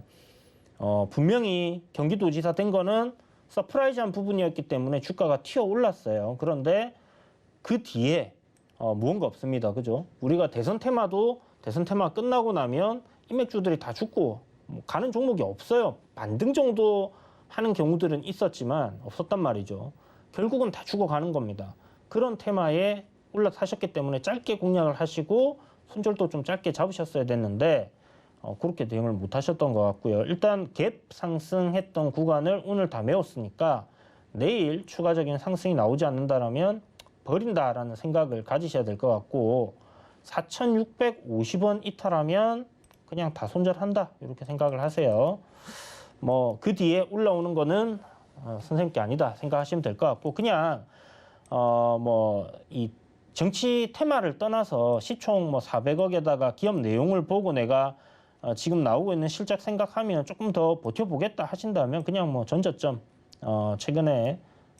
Speaker 2: 분명히 경기도지사 된 거는 서프라이즈한 부분이었기 때문에 주가가 튀어 올랐어요. 그런데 그 뒤에 무언가 없습니다. 그죠? 우리가 대선 테마도 대선 테마 끝나고 나면 인맥주들이 다 죽고 가는 종목이 없어요. 반등 정도 하는 경우들은 있었지만 없었단 말이죠. 결국은 다 죽어가는 겁니다. 그런 테마에 올라타셨기 때문에 짧게 공략을 하시고 손절도 좀 짧게 잡으셨어야 됐는데 그렇게 대응을 못 하셨던 것 같고요. 일단 갭 상승했던 구간을 오늘 다 메웠으니까 내일 추가적인 상승이 나오지 않는다라면 버린다라는 생각을 가지셔야 될 것 같고 4,650원 이탈하면 그냥 다 손절한다 이렇게 생각을 하세요. 뭐 그 뒤에 올라오는 거는 선생님 게 아니다 생각하시면 될 것 같고 그냥 뭐 이 정치 테마를 떠나서 시총 뭐 400억에다가 기업 내용을 보고 내가 지금 나오고 있는 실적 생각하면 조금 더 버텨보겠다 하신다면 그냥 뭐 전저점 최근에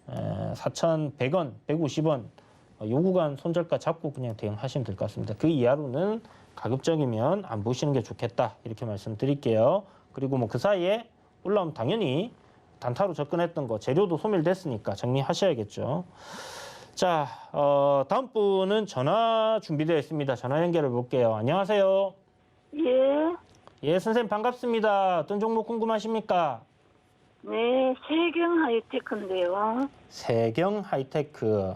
Speaker 2: 4,100원, 150원 요 구간 손절가 잡고 그냥 대응하시면 될 것 같습니다. 그 이하로는 가급적이면 안 보시는 게 좋겠다 이렇게 말씀드릴게요. 그리고 뭐 그 사이에 올라오면 당연히 단타로 접근했던 거 재료도 소멸됐으니까 정리하셔야겠죠. 자, 다음 분은 전화 준비되어 있습니다. 전화 연결해 볼게요. 안녕하세요.
Speaker 3: 예.
Speaker 2: 예, 선생님 반갑습니다. 어떤 종목 궁금하십니까?
Speaker 3: 네, 세경 하이테크인데요.
Speaker 2: 세경 하이테크.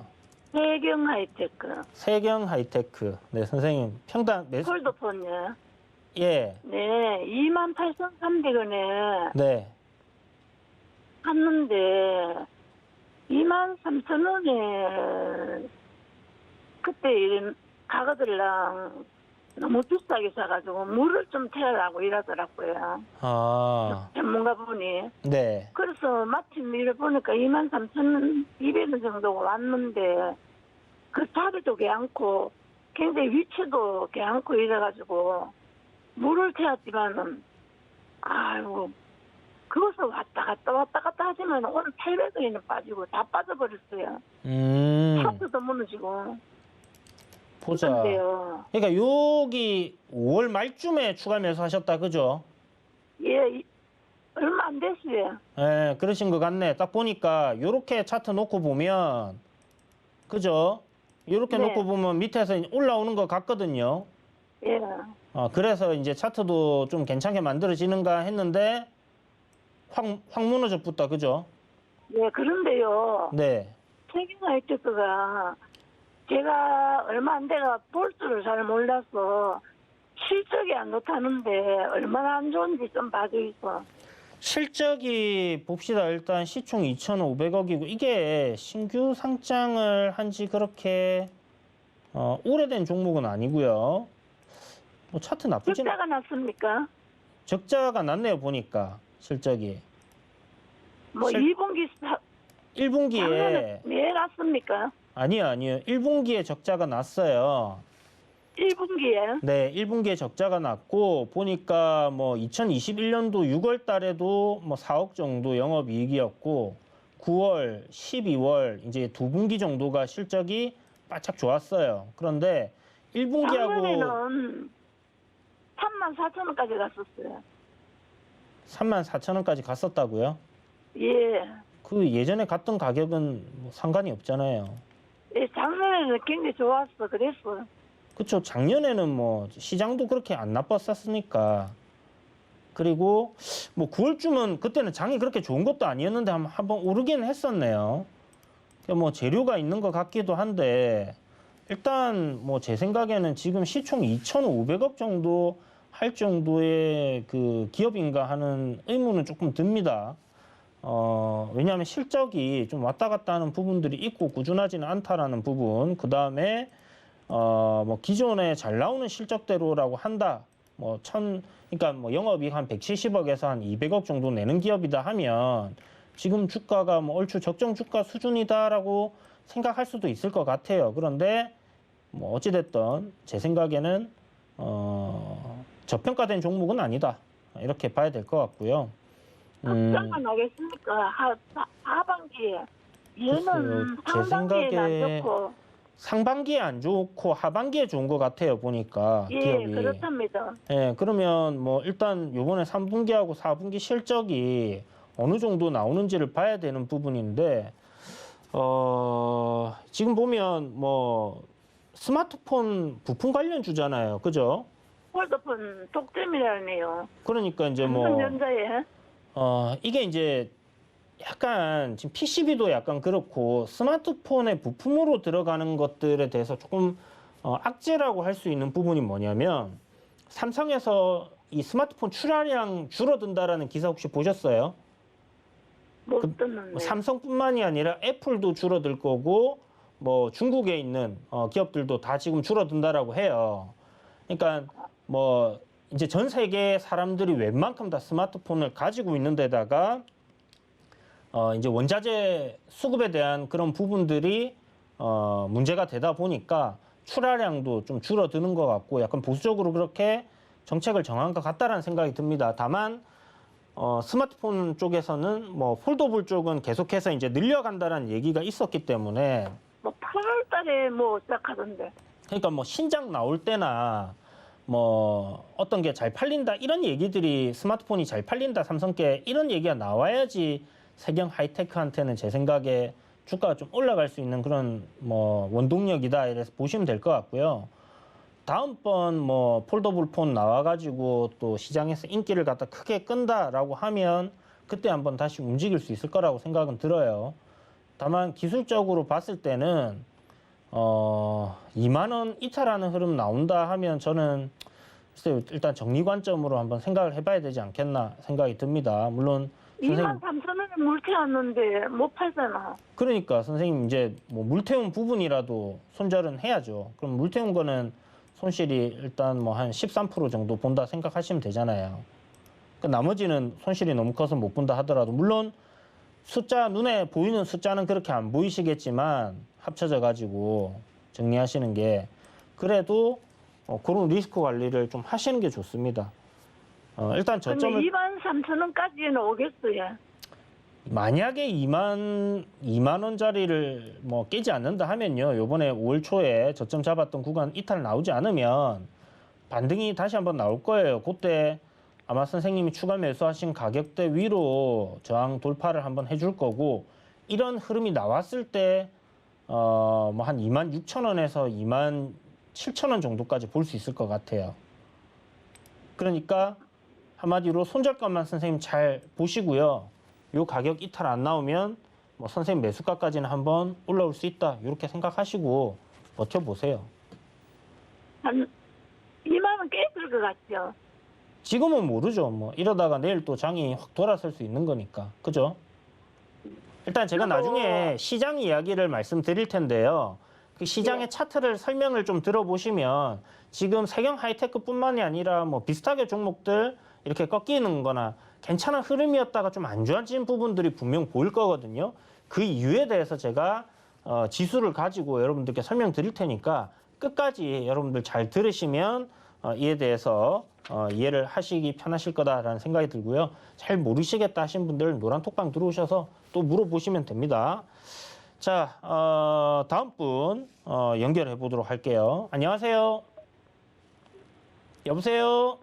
Speaker 3: 세경 하이테크.
Speaker 2: 세경 하이테크. 네, 선생님. 평당 매수.
Speaker 3: 폴더폰이요.
Speaker 2: 예.
Speaker 3: 네, 28,300원에
Speaker 2: 네.
Speaker 3: 샀는데 23,000원에 그때 이런 가거들랑 너무 비싸게 사가지고 물을 좀 태우라고 이러더라고요.
Speaker 2: 아.
Speaker 3: 전문가분이.
Speaker 2: 네.
Speaker 3: 그래서 마침 이래 보니까 23,200원 정도가 왔는데 그 자리도 괜찮고 굉장히 위치도 괜찮고 이래가지고 물을 태웠지만은 아이고 그것을 왔다 갔다 하지만 오늘 800원이나 빠지고 다 빠져버렸어요. 차트도 무너지고.
Speaker 2: 보자.
Speaker 3: 그런데요.
Speaker 2: 그러니까 여기 5월 말쯤에 추가 매수하셨다, 그죠?
Speaker 3: 예, 얼마 안 됐어요.
Speaker 2: 예, 그러신 것 같네. 딱 보니까 요렇게 차트 놓고 보면 그죠? 요렇게
Speaker 3: 네.
Speaker 2: 놓고 보면 밑에서 올라오는 것 같거든요.
Speaker 3: 예.
Speaker 2: 그래서 이제 차트도 좀 괜찮게 만들어지는가 했는데 확 무너져 붙다, 그죠?
Speaker 3: 예, 그런데요.
Speaker 2: 네.
Speaker 3: 세경 하이테크가 제가 얼마 안 돼가 볼 줄을 잘 몰라서 실적이 안 좋다는데 얼마나 안 좋은지 좀 봐주이소.
Speaker 2: 실적이 봅시다. 일단 시총 2,500억이고 이게 신규 상장을 한 지 그렇게 오래된 종목은 아니고요. 뭐 차트 나쁘진
Speaker 3: 적자가 났습니까?
Speaker 2: 적자가 났네요. 보니까 실적이.
Speaker 3: 뭐 2분기
Speaker 2: 1분기에
Speaker 3: 왜 났습니까?
Speaker 2: 아니요. 1분기에 적자가 났어요.
Speaker 3: 1분기에?
Speaker 2: 네, 1분기에 적자가 났고 보니까 뭐 2021년도 6월 달에도 뭐 4억 정도 영업이익이었고 9월, 12월 이제 두 분기 정도가 실적이 바짝 좋았어요. 그런데 1분기하고
Speaker 3: 작년에는 34,000원까지 갔었어요.
Speaker 2: 34,000원까지 갔었다고요?
Speaker 3: 예.
Speaker 2: 그 예전에 갔던 가격은 뭐 상관이 없잖아요.
Speaker 3: 예, 작년에는 굉장히 좋았어. 그랬어.
Speaker 2: 그쵸. 작년에는 뭐 시장도 그렇게 안 나빴었으니까. 그리고 뭐 9월쯤은 그때는 장이 그렇게 좋은 것도 아니었는데 한번 오르긴 했었네요. 뭐 재료가 있는 것 같기도 한데 일단 뭐 제 생각에는 지금 시총 2,500억 정도 할 정도의 그 기업인가 하는 의문은 조금 듭니다. 왜냐하면 실적이 좀 왔다 갔다 하는 부분들이 있고 꾸준하지는 않다라는 부분. 그 다음에 뭐 기존에 잘 나오는 실적대로라고 한다. 그러니까 뭐 영업이익 한 170억에서 한 200억 정도 내는 기업이다 하면 지금 주가가 뭐 얼추 적정 주가 수준이다라고 생각할 수도 있을 것 같아요. 그런데 뭐 어찌됐든 제 생각에는 저평가된 종목은 아니다. 이렇게 봐야 될 것 같고요.
Speaker 3: 걱정만 하겠습니까? 하반기에. 얘는
Speaker 2: 글쎄요, 제
Speaker 3: 상반기에는 안
Speaker 2: 생각에
Speaker 3: 좋고.
Speaker 2: 상반기에 안 좋고 하반기에 좋은 것 같아요. 보니까
Speaker 3: 예,
Speaker 2: 기업이.
Speaker 3: 그렇답니다.
Speaker 2: 예, 그러면 뭐 일단 요번에 3분기하고 4분기 실적이 어느 정도 나오는지를 봐야 되는 부분인데 지금 보면 뭐 스마트폰 부품 관련 주잖아요. 그죠?
Speaker 3: 폴더폰 독점이라네요.
Speaker 2: 그러니까 이제 뭐
Speaker 3: 삼성전자에.
Speaker 2: 이게 이제 약간 지금 PCB도 약간 그렇고 스마트폰의 부품으로 들어가는 것들에 대해서 조금 악재라고 할 수 있는 부분이 뭐냐면 삼성에서 이 스마트폰 출하량 줄어든다라는 기사 혹시 보셨어요?
Speaker 3: 못 듣는데.
Speaker 2: 삼성뿐만이 아니라 애플도 줄어들 거고 뭐 중국에 있는 기업들도 다 지금 줄어든다라고 해요. 그러니까 뭐 이제 전 세계 사람들이 웬만큼 다 스마트폰을 가지고 있는 데다가 이제 원자재 수급에 대한 그런 부분들이 문제가 되다 보니까 출하량도 좀 줄어드는 것 같고 약간 보수적으로 그렇게 정책을 정한 것 같다라는 생각이 듭니다. 다만 스마트폰 쪽에서는 뭐 폴더블 쪽은 계속해서 이제 늘려간다라는 얘기가 있었기 때문에
Speaker 3: 뭐 8월 달에 뭐 시작하던데.
Speaker 2: 그러니까 뭐 신작 나올 때나 뭐 어떤 게 잘 팔린다 이런 얘기들이 스마트폰이 잘 팔린다 삼성께 이런 얘기가 나와야지 세경 하이테크한테는 제 생각에 주가가 좀 올라갈 수 있는 그런 뭐 원동력이다 이래서 보시면 될 것 같고요. 다음번 뭐 폴더블 폰 나와가지고 또 시장에서 인기를 갖다 크게 끈다라고 하면 그때 한번 다시 움직일 수 있을 거라고 생각은 들어요. 다만 기술적으로 봤을 때는 2만 원 이탈하는 흐름 나온다 하면 저는 글쎄요, 일단 정리 관점으로 한번 생각을 해봐야 되지 않겠나 생각이 듭니다. 물론
Speaker 3: 23,000원에 물태웠는데 못 팔잖아.
Speaker 2: 그러니까 선생님 이제 뭐 물태운 부분이라도 손절은 해야죠. 그럼 물태운 거는 손실이 일단 뭐 한 13% 정도 본다 생각하시면 되잖아요. 그 나머지는 손실이 너무 커서 못 본다 하더라도 물론 숫자 눈에 보이는 숫자는 그렇게 안 보이시겠지만 합쳐져 가지고 정리하시는 게 그래도 그런 리스크 관리를 좀 하시는 게 좋습니다. 일단 저점을
Speaker 3: 23,000원까지는 오겠어요.
Speaker 2: 만약에 2만 원짜리를 뭐 깨지 않는다 하면요. 요번에 5월 초에 저점 잡았던 구간 이탈 나오지 않으면 반등이 다시 한번 나올 거예요. 그때 아마 선생님이 추가 매수하신 가격대 위로 저항 돌파를 한번 해줄 거고 이런 흐름이 나왔을 때 뭐 한 26,000원에서 27,000원 정도까지 볼 수 있을 것 같아요. 그러니까 한마디로 손절가만 선생님 잘 보시고요. 요 가격 이탈 안 나오면 뭐 선생님 매수가까지는 한번 올라올 수 있다. 이렇게 생각하시고 버텨보세요.
Speaker 3: 한 2만 원 깨질 것 같죠.
Speaker 2: 지금은 모르죠. 뭐 이러다가 내일 또 장이 확 돌아설 수 있는 거니까. 그죠? 일단 제가 나중에 시장 이야기를 말씀드릴 텐데요. 그 시장의 차트를 설명을 좀 들어보시면 지금 세경 하이테크뿐만이 아니라 뭐 비슷하게 종목들 이렇게 꺾이는 거나 괜찮은 흐름이었다가 좀 안 좋아진 부분들이 분명 보일 거거든요. 그 이유에 대해서 제가 지수를 가지고 여러분들께 설명드릴 테니까 끝까지 여러분들 잘 들으시면 이에 대해서 이해를 하시기 편하실 거다라는 생각이 들고요. 잘 모르시겠다 하신 분들 노란 톡방 들어오셔서 또 물어보시면 됩니다. 자, 다음 분 연결해 보도록 할게요. 안녕하세요. 여보세요.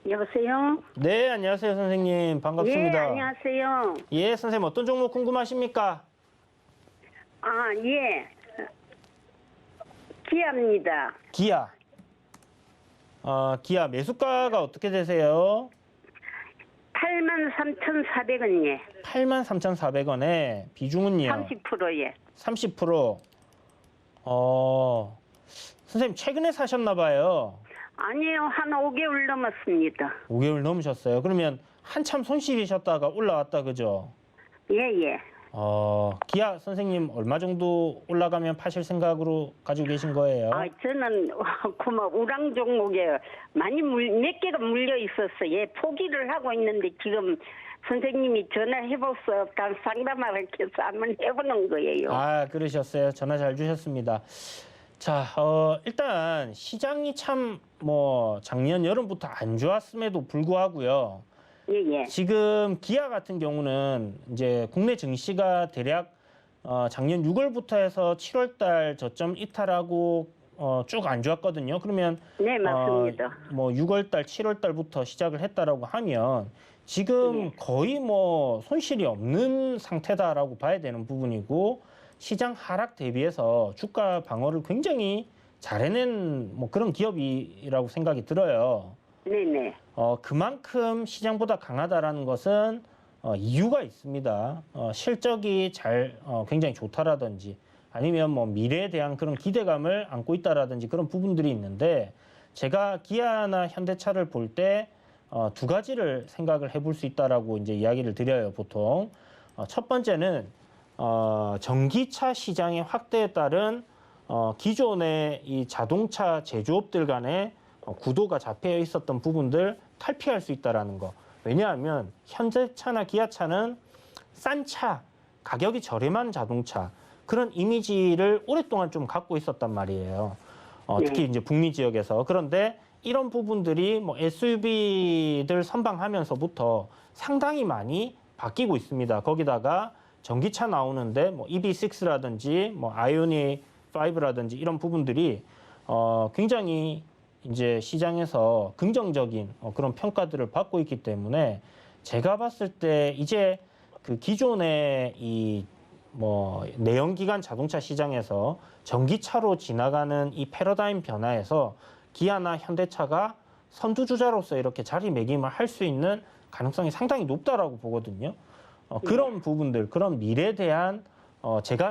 Speaker 5: 여보세요?
Speaker 2: 네, 안녕하세요, 선생님. 반갑습니다.
Speaker 5: 예, 안녕하세요.
Speaker 2: 예, 선생님 어떤 종목 궁금하십니까?
Speaker 5: 아, 예. 기아입니다.
Speaker 2: 기아. 기아 매수가가 어떻게 되세요?
Speaker 5: 83,400원예.
Speaker 2: 83,400원에 비중은요?
Speaker 5: 30%예.
Speaker 2: 30%. 선생님 최근에 사셨나 봐요.
Speaker 5: 아니요, 한 5개월 넘었습니다.
Speaker 2: 5개월 넘으셨어요. 그러면 한참 손실이셨다가 올라왔다 그죠?
Speaker 5: 예, 예.
Speaker 2: 기아 선생님 얼마 정도 올라가면 파실 생각으로 가지고 계신 거예요?
Speaker 5: 아, 저는 우랑 종목에 몇 개가 물려 있었어요. 예, 포기를 하고 있는데 지금 선생님이 전화해보소. 상담을 해서 한번 해보는 거예요.
Speaker 2: 아, 그러셨어요. 전화 잘 주셨습니다. 자, 일단 시장이 참 작년 여름부터 안 좋았음에도 불구하고요.
Speaker 5: 예, 예.
Speaker 2: 지금 기아 같은 경우는 이제 국내 증시가 대략 작년 6월부터 해서 7월달 저점 이탈하고 쭉 안 좋았거든요. 그러면
Speaker 5: 네, 맞습니다.
Speaker 2: 6월달, 7월달부터 시작을 했다라고 하면 지금 거의 손실이 없는 상태다라고 봐야 되는 부분이고 시장 하락 대비해서 주가 방어를 굉장히 잘해낸 그런 기업이라고 생각이 들어요.
Speaker 5: 네네.
Speaker 2: 그만큼 시장보다 강하다라는 것은 이유가 있습니다. 실적이 굉장히 좋다라든지 아니면 미래에 대한 그런 기대감을 안고 있다라든지 그런 부분들이 있는데 제가 기아나 현대차를 볼 때 두 가지를 생각을 해볼 수 있다라고 이제 이야기를 드려요, 보통. 첫 번째는 전기차 시장의 확대에 따른 기존의 이 자동차 제조업들 간의 구도가 잡혀 있었던 부분들 탈피할 수 있다라는 거. 왜냐하면 현대차나 기아차는 싼 차, 가격이 저렴한 자동차 그런 이미지를 오랫동안 좀 갖고 있었단 말이에요. 특히 이제 북미 지역에서. 그런데 이런 부분들이 SUV들 선방하면서부터 상당히 많이 바뀌고 있습니다. 거기다가 전기차 나오는데 EV6라든지 아이오닉 5라든지 이런 부분들이 굉장히 이제 시장에서 긍정적인 그런 평가들을 받고 있기 때문에 제가 봤을 때 이제 그 기존의 이 내연기관 자동차 시장에서 전기차로 지나가는 이 패러다임 변화에서 기아나 현대차가 선두주자로서 이렇게 자리매김을 할 수 있는 가능성이 상당히 높다라고 보거든요. 그런 부분들, 그런 미래에 대한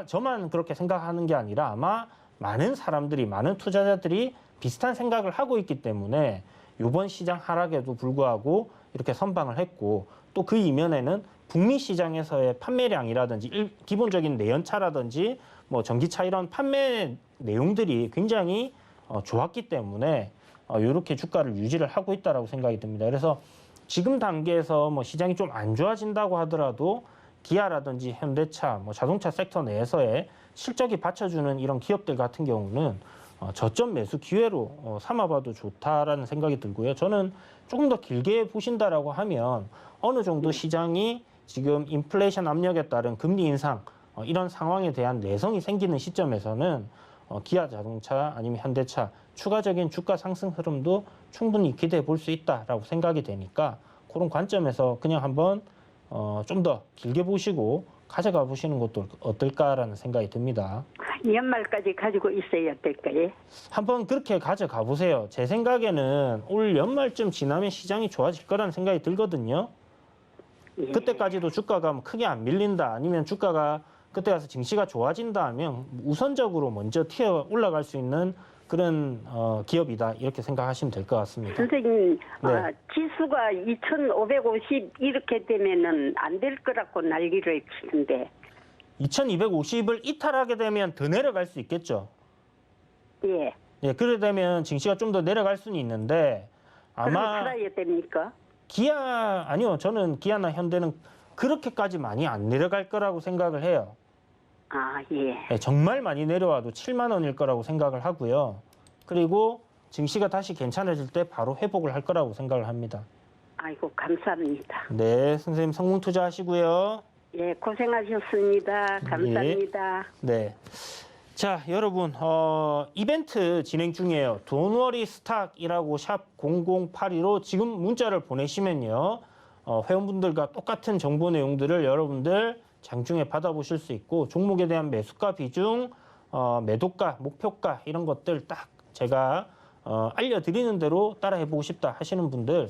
Speaker 2: 저만 그렇게 생각하는 게 아니라 아마 많은 사람들이, 많은 투자자들이 비슷한 생각을 하고 있기 때문에 이번 시장 하락에도 불구하고 이렇게 선방을 했고 또 그 이면에는 북미 시장에서의 판매량이라든지 기본적인 내연차라든지 전기차 이런 판매 내용들이 굉장히 좋았기 때문에 이렇게 주가를 유지를 하고 있다라고 생각이 듭니다. 그래서 지금 단계에서 시장이 좀 안 좋아진다고 하더라도 기아라든지 현대차, 자동차 섹터 내에서의 실적이 받쳐주는 이런 기업들 같은 경우는 저점 매수 기회로 삼아봐도 좋다라는 생각이 들고요. 저는 조금 더 길게 보신다라고 하면 어느 정도 시장이 지금 인플레이션 압력에 따른 금리 인상 이런 상황에 대한 내성이 생기는 시점에서는 기아 자동차 아니면 현대차 추가적인 주가 상승 흐름도 충분히 기대해 볼 수 있다라고 생각이 되니까 그런 관점에서 그냥 한번 좀 더 길게 보시고 가져가 보시는 것도 어떨까라는 생각이 듭니다.
Speaker 5: 연말까지 가지고 있어야 될까요?
Speaker 2: 한번 그렇게 가져가 보세요. 제 생각에는 올 연말쯤 지나면 시장이 좋아질 거라는 생각이 들거든요.
Speaker 5: 예.
Speaker 2: 그때까지도 주가가 크게 안 밀린다 아니면 주가가 그때 가서 증시가 좋아진다 하면 우선적으로 먼저 튀어 올라갈 수 있는 그런 기업이다 이렇게 생각하시면 될 것 같습니다.
Speaker 5: 선생님,
Speaker 2: 네.
Speaker 5: 지수가 2,550 이렇게 되면은 안 될 거라고 난리를 치는데.
Speaker 2: 2250을 이탈하게 되면 더 내려갈 수 있겠죠.
Speaker 5: 예.
Speaker 2: 예, 그래 되면 증시가 좀 더 내려갈 수는 있는데
Speaker 5: 그럼
Speaker 2: 아마
Speaker 5: 살아야 됩니까?
Speaker 2: 아니요. 저는 기아나 현대는 그렇게까지 많이 안 내려갈 거라고 생각을 해요.
Speaker 5: 아, 예.
Speaker 2: 예, 정말 많이 내려와도 7만 원일 거라고 생각을 하고요. 그리고 증시가 다시 괜찮아질 때 바로 회복을 할 거라고 생각을 합니다.
Speaker 5: 아이고, 감사합니다.
Speaker 2: 네, 선생님 성공 투자하시고요.
Speaker 5: 예, 고생하셨습니다. 감사합니다.
Speaker 2: 네. 자, 여러분, 이벤트 진행 중이에요. 돈워리 스탁이라고 샵 0082로 지금 문자를 보내시면요. 회원분들과 똑같은 정보 내용들을 여러분들 장중에 받아보실 수 있고, 종목에 대한 매수가 비중, 매도가, 목표가 이런 것들 딱 제가 알려드리는 대로 따라해보고 싶다 하시는 분들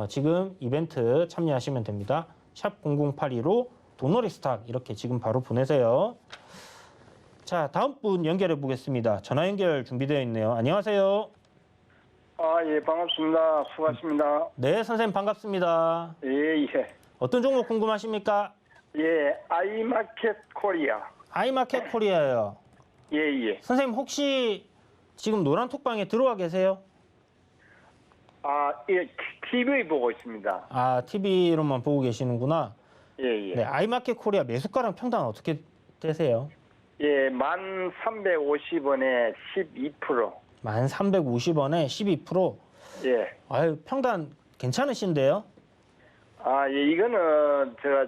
Speaker 2: 지금 이벤트 참여하시면 됩니다. 샵 0082로 돈워리 스탁 이렇게 지금 바로 보내세요. 자, 다음 분 연결해 보겠습니다. 전화 연결 준비되어 있네요. 안녕하세요.
Speaker 6: 예, 반갑습니다. 수고하십니다.
Speaker 2: 네, 선생님 반갑습니다.
Speaker 6: 예.
Speaker 2: 어떤 종목 궁금하십니까?
Speaker 6: 예, 아이마켓 코리아.
Speaker 2: 아이마켓 코리아요.
Speaker 6: 예.
Speaker 2: 선생님 혹시 지금 노란 톡방에 들어와 계세요?
Speaker 6: 예, TV 보고 있습니다.
Speaker 2: 아, TV로만 보고 계시는구나.
Speaker 6: 예.
Speaker 2: 네, 아이마켓 코리아 매수가랑 평단 어떻게 되세요?
Speaker 6: 예, 1350원에 12%.
Speaker 2: 1350원에 12%.
Speaker 6: 예.
Speaker 2: 아유, 평단 괜찮으신데요?
Speaker 6: 예, 이거는 제가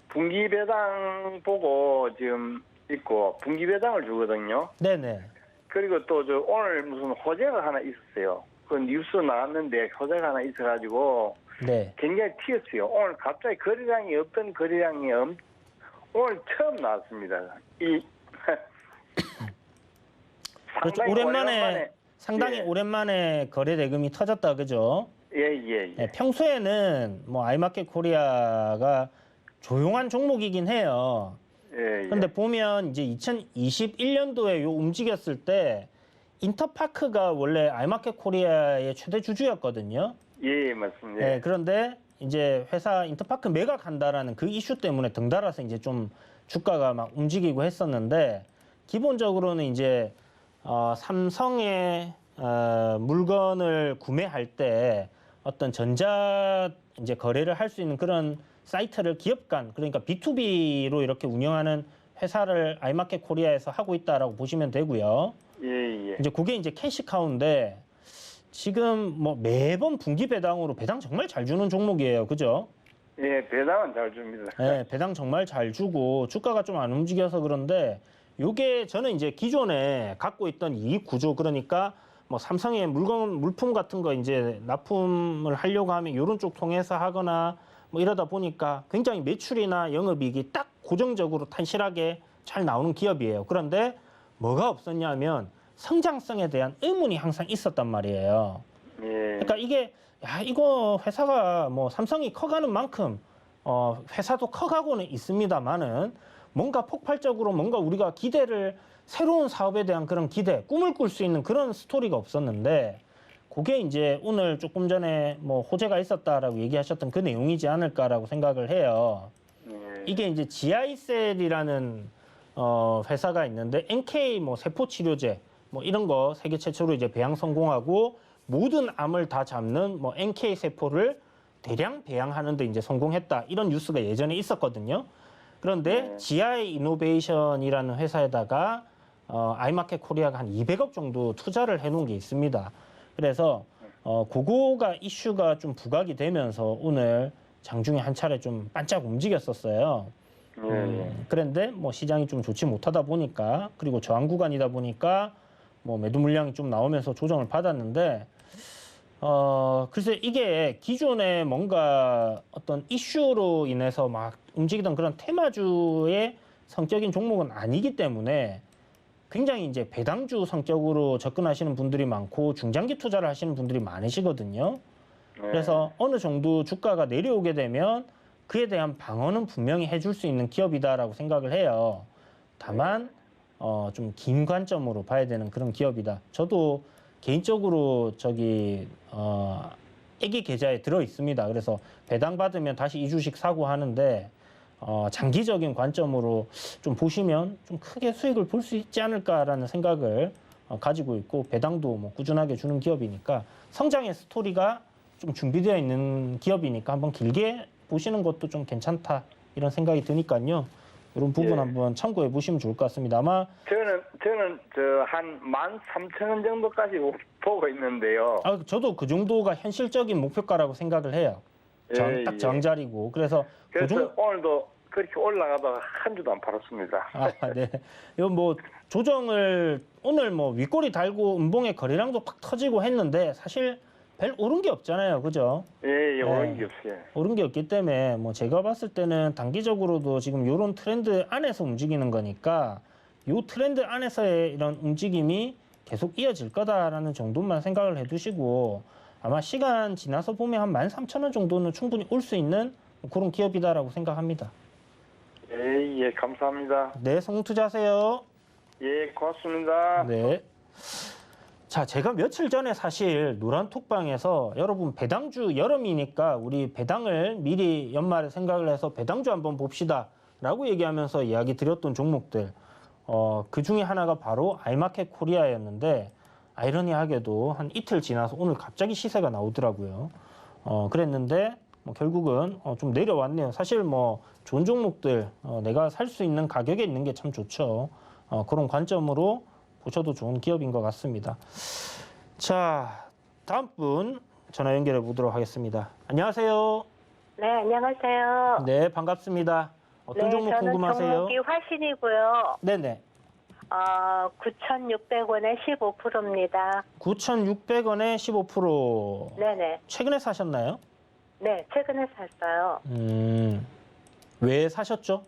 Speaker 6: 분기 배당 보고 지금 있고 분기 배당을 주거든요.
Speaker 2: 네네.
Speaker 6: 그리고 또 오늘 무슨 호재가 하나 있었어요. 그 뉴스 나왔는데 호재가 하나 있어가지고
Speaker 2: 네.
Speaker 6: 굉장히 튀었어요. 오늘 갑자기 거래량이 없던 거래량이 오늘 처음 나왔습니다.
Speaker 2: 그렇죠. 상당히
Speaker 6: 예.
Speaker 2: 오랜만에 거래 대금이 터졌다, 그죠?
Speaker 6: 예.
Speaker 2: 네, 평소에는 뭐 아이마켓 코리아가 조용한 종목이긴 해요.
Speaker 6: 예.
Speaker 2: 근데 보면 이제 2021년도에 움직였을 때 인터파크가 원래 아이마켓 코리아의 최대 주주였거든요.
Speaker 6: 예, 맞습니다.
Speaker 2: 네, 그런데 이제 회사 인터파크 매각한다라는 그 이슈 때문에 덩달아서 이제 좀 주가가 막 움직이고 했었는데 기본적으로는 이제 삼성의 물건을 구매할 때 어떤 전자 이제 거래를 할 수 있는 그런 사이트를 기업 간 그러니까 B2B로 이렇게 운영하는 회사를 아이마켓 코리아에서 하고 있다라고 보시면 되고요.
Speaker 6: 예.
Speaker 2: 이제 그게 이제 캐시카우인데 지금 뭐 매번 분기 배당으로 배당 정말 잘 주는 종목이에요. 그죠?
Speaker 6: 예, 배당은 잘 줍니다.
Speaker 2: 네, 배당 정말 잘 주고 주가가 좀 안 움직여서 그런데 요게 저는 이제 기존에 갖고 있던 이익 구조 그러니까 뭐 삼성의 물품 같은 거 이제 납품을 하려고 하면 이런 쪽 통해서 하거나 뭐 이러다 보니까 굉장히 매출이나 영업이익이 딱 고정적으로 탄실하게 잘 나오는 기업이에요. 그런데 뭐가 없었냐면 성장성에 대한 의문이 항상 있었단 말이에요.
Speaker 6: 예.
Speaker 2: 그러니까 이게 이거 회사가 뭐 삼성이 커가는 만큼 회사도 커가고는 있습니다만은 뭔가 폭발적으로 뭔가 우리가 기대를 새로운 사업에 대한 그런 기대, 꿈을 꿀 수 있는 그런 스토리가 없었는데 그게 이제 오늘 조금 전에 뭐 호재가 있었다라고 얘기하셨던 그 내용이지 않을까라고 생각을 해요. 이게 이제 GI셀이라는 회사가 있는데 NK 뭐 세포 치료제 뭐 이런 거 세계 최초로 이제 배양 성공하고 모든 암을 다 잡는 뭐 NK 세포를 대량 배양하는 데 이제 성공했다. 이런 뉴스가 예전에 있었거든요. 그런데 GI 이노베이션이라는 회사에다가 아이마켓 코리아가 한 200억 정도 투자를 해놓은 게 있습니다. 그래서 그거가 이슈가 좀 부각이 되면서 오늘 장중에 한 차례 좀 반짝 움직였었어요. 그런데 뭐 시장이 좀 좋지 못하다 보니까 그리고 저항 구간이다 보니까 뭐 매도 물량이 좀 나오면서 조정을 받았는데 글쎄 이게 기존에 뭔가 어떤 이슈로 인해서 막 움직이던 그런 테마주의 성격인 종목은 아니기 때문에 굉장히 이제 배당주 성격으로 접근하시는 분들이 많고 중장기 투자를 하시는 분들이 많으시거든요. 그래서 어느 정도 주가가 내려오게 되면 그에 대한 방어는 분명히 해줄 수 있는 기업이다라고 생각을 해요. 다만 좀 긴 관점으로 봐야 되는 그런 기업이다. 저도 개인적으로 애기 계좌에 들어 있습니다. 그래서 배당 받으면 다시 이 주식 사고 하는데 장기적인 관점으로 좀 보시면 좀 크게 수익을 볼 수 있지 않을까라는 생각을 가지고 있고 배당도 뭐 꾸준하게 주는 기업이니까 성장의 스토리가 좀 준비되어 있는 기업이니까 한번 길게 보시는 것도 좀 괜찮다 이런 생각이 드니까요. 이런 부분 한번 참고해 보시면 좋을 것 같습니다. 아마
Speaker 6: 저는 한 13,000원 정도까지 보고 있는데요.
Speaker 2: 저도 그 정도가 현실적인 목표가라고 생각을 해요. 딱 정자리고 그래서
Speaker 6: 오늘도 그렇게 올라가다가 한 주도 안 팔았습니다.
Speaker 2: 아, 네. 이거 뭐 조정을 오늘 뭐 윗꼬리 달고 음봉의 거래량도 팍 터지고 했는데 사실 별 오른 게 없잖아요. 그죠?
Speaker 6: 예, 오른 게 없어요.
Speaker 2: 오른 게 없기 때문에 뭐 제가 봤을 때는 단기적으로도 지금 이런 트렌드 안에서 움직이는 거니까 이 트렌드 안에서의 이런 움직임이 계속 이어질 거다라는 정도만 생각을 해두시고 아마 시간 지나서 보면 한 13,000원 정도는 충분히 올 수 있는 그런 기업이다라고 생각합니다.
Speaker 6: 예, 예, 감사합니다.
Speaker 2: 네, 성투자하세요.
Speaker 6: 예, 고맙습니다.
Speaker 2: 네. 자, 제가 며칠 전에 사실 노란톡방에서 여러분 배당주 여름이니까 우리 배당을 미리 연말에 생각을 해서 배당주 한번 봅시다 라고 얘기하면서 이야기 드렸던 종목들 그 중에 하나가 바로 아이마켓 코리아였는데 아이러니하게도 한 이틀 지나서 오늘 갑자기 시세가 나오더라고요. 그랬는데 뭐 결국은 좀 내려왔네요. 사실 뭐 좋은 종목들 내가 살 수 있는 가격에 있는 게 참 좋죠. 그런 관점으로 보셔도 좋은 기업인 것 같습니다. 자, 다음 분 전화 연결해 보도록 하겠습니다. 안녕하세요.
Speaker 7: 네, 안녕하세요.
Speaker 2: 네, 반갑습니다. 어떤 종목
Speaker 7: 저는
Speaker 2: 궁금하세요?
Speaker 7: 종목이 화신이고요.
Speaker 2: 네네.
Speaker 7: 9,600원에 15%입니다.
Speaker 2: 9,600원에 15%.
Speaker 7: 네네.
Speaker 2: 최근에 사셨나요?
Speaker 7: 네, 최근에 샀어요.
Speaker 2: 왜 사셨죠?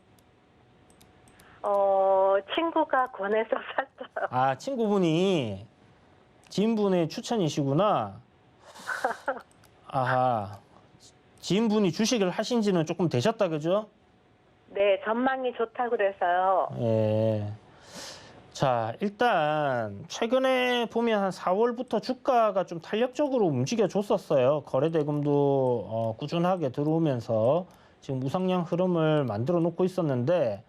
Speaker 7: 친구가 권해서 샀어요.
Speaker 2: 아, 친구분이 지인분의 추천이시구나. 아하. 지인분이 주식을 하신 지는 조금 되셨다, 그죠?
Speaker 7: 네, 전망이 좋다고 그래서요.
Speaker 2: 예. 자, 일단 최근에 보면 한 4월부터 주가가 좀 탄력적으로 움직여 줬었어요. 거래 대금도 꾸준하게 들어오면서 지금 우상향 흐름을 만들어 놓고 있었는데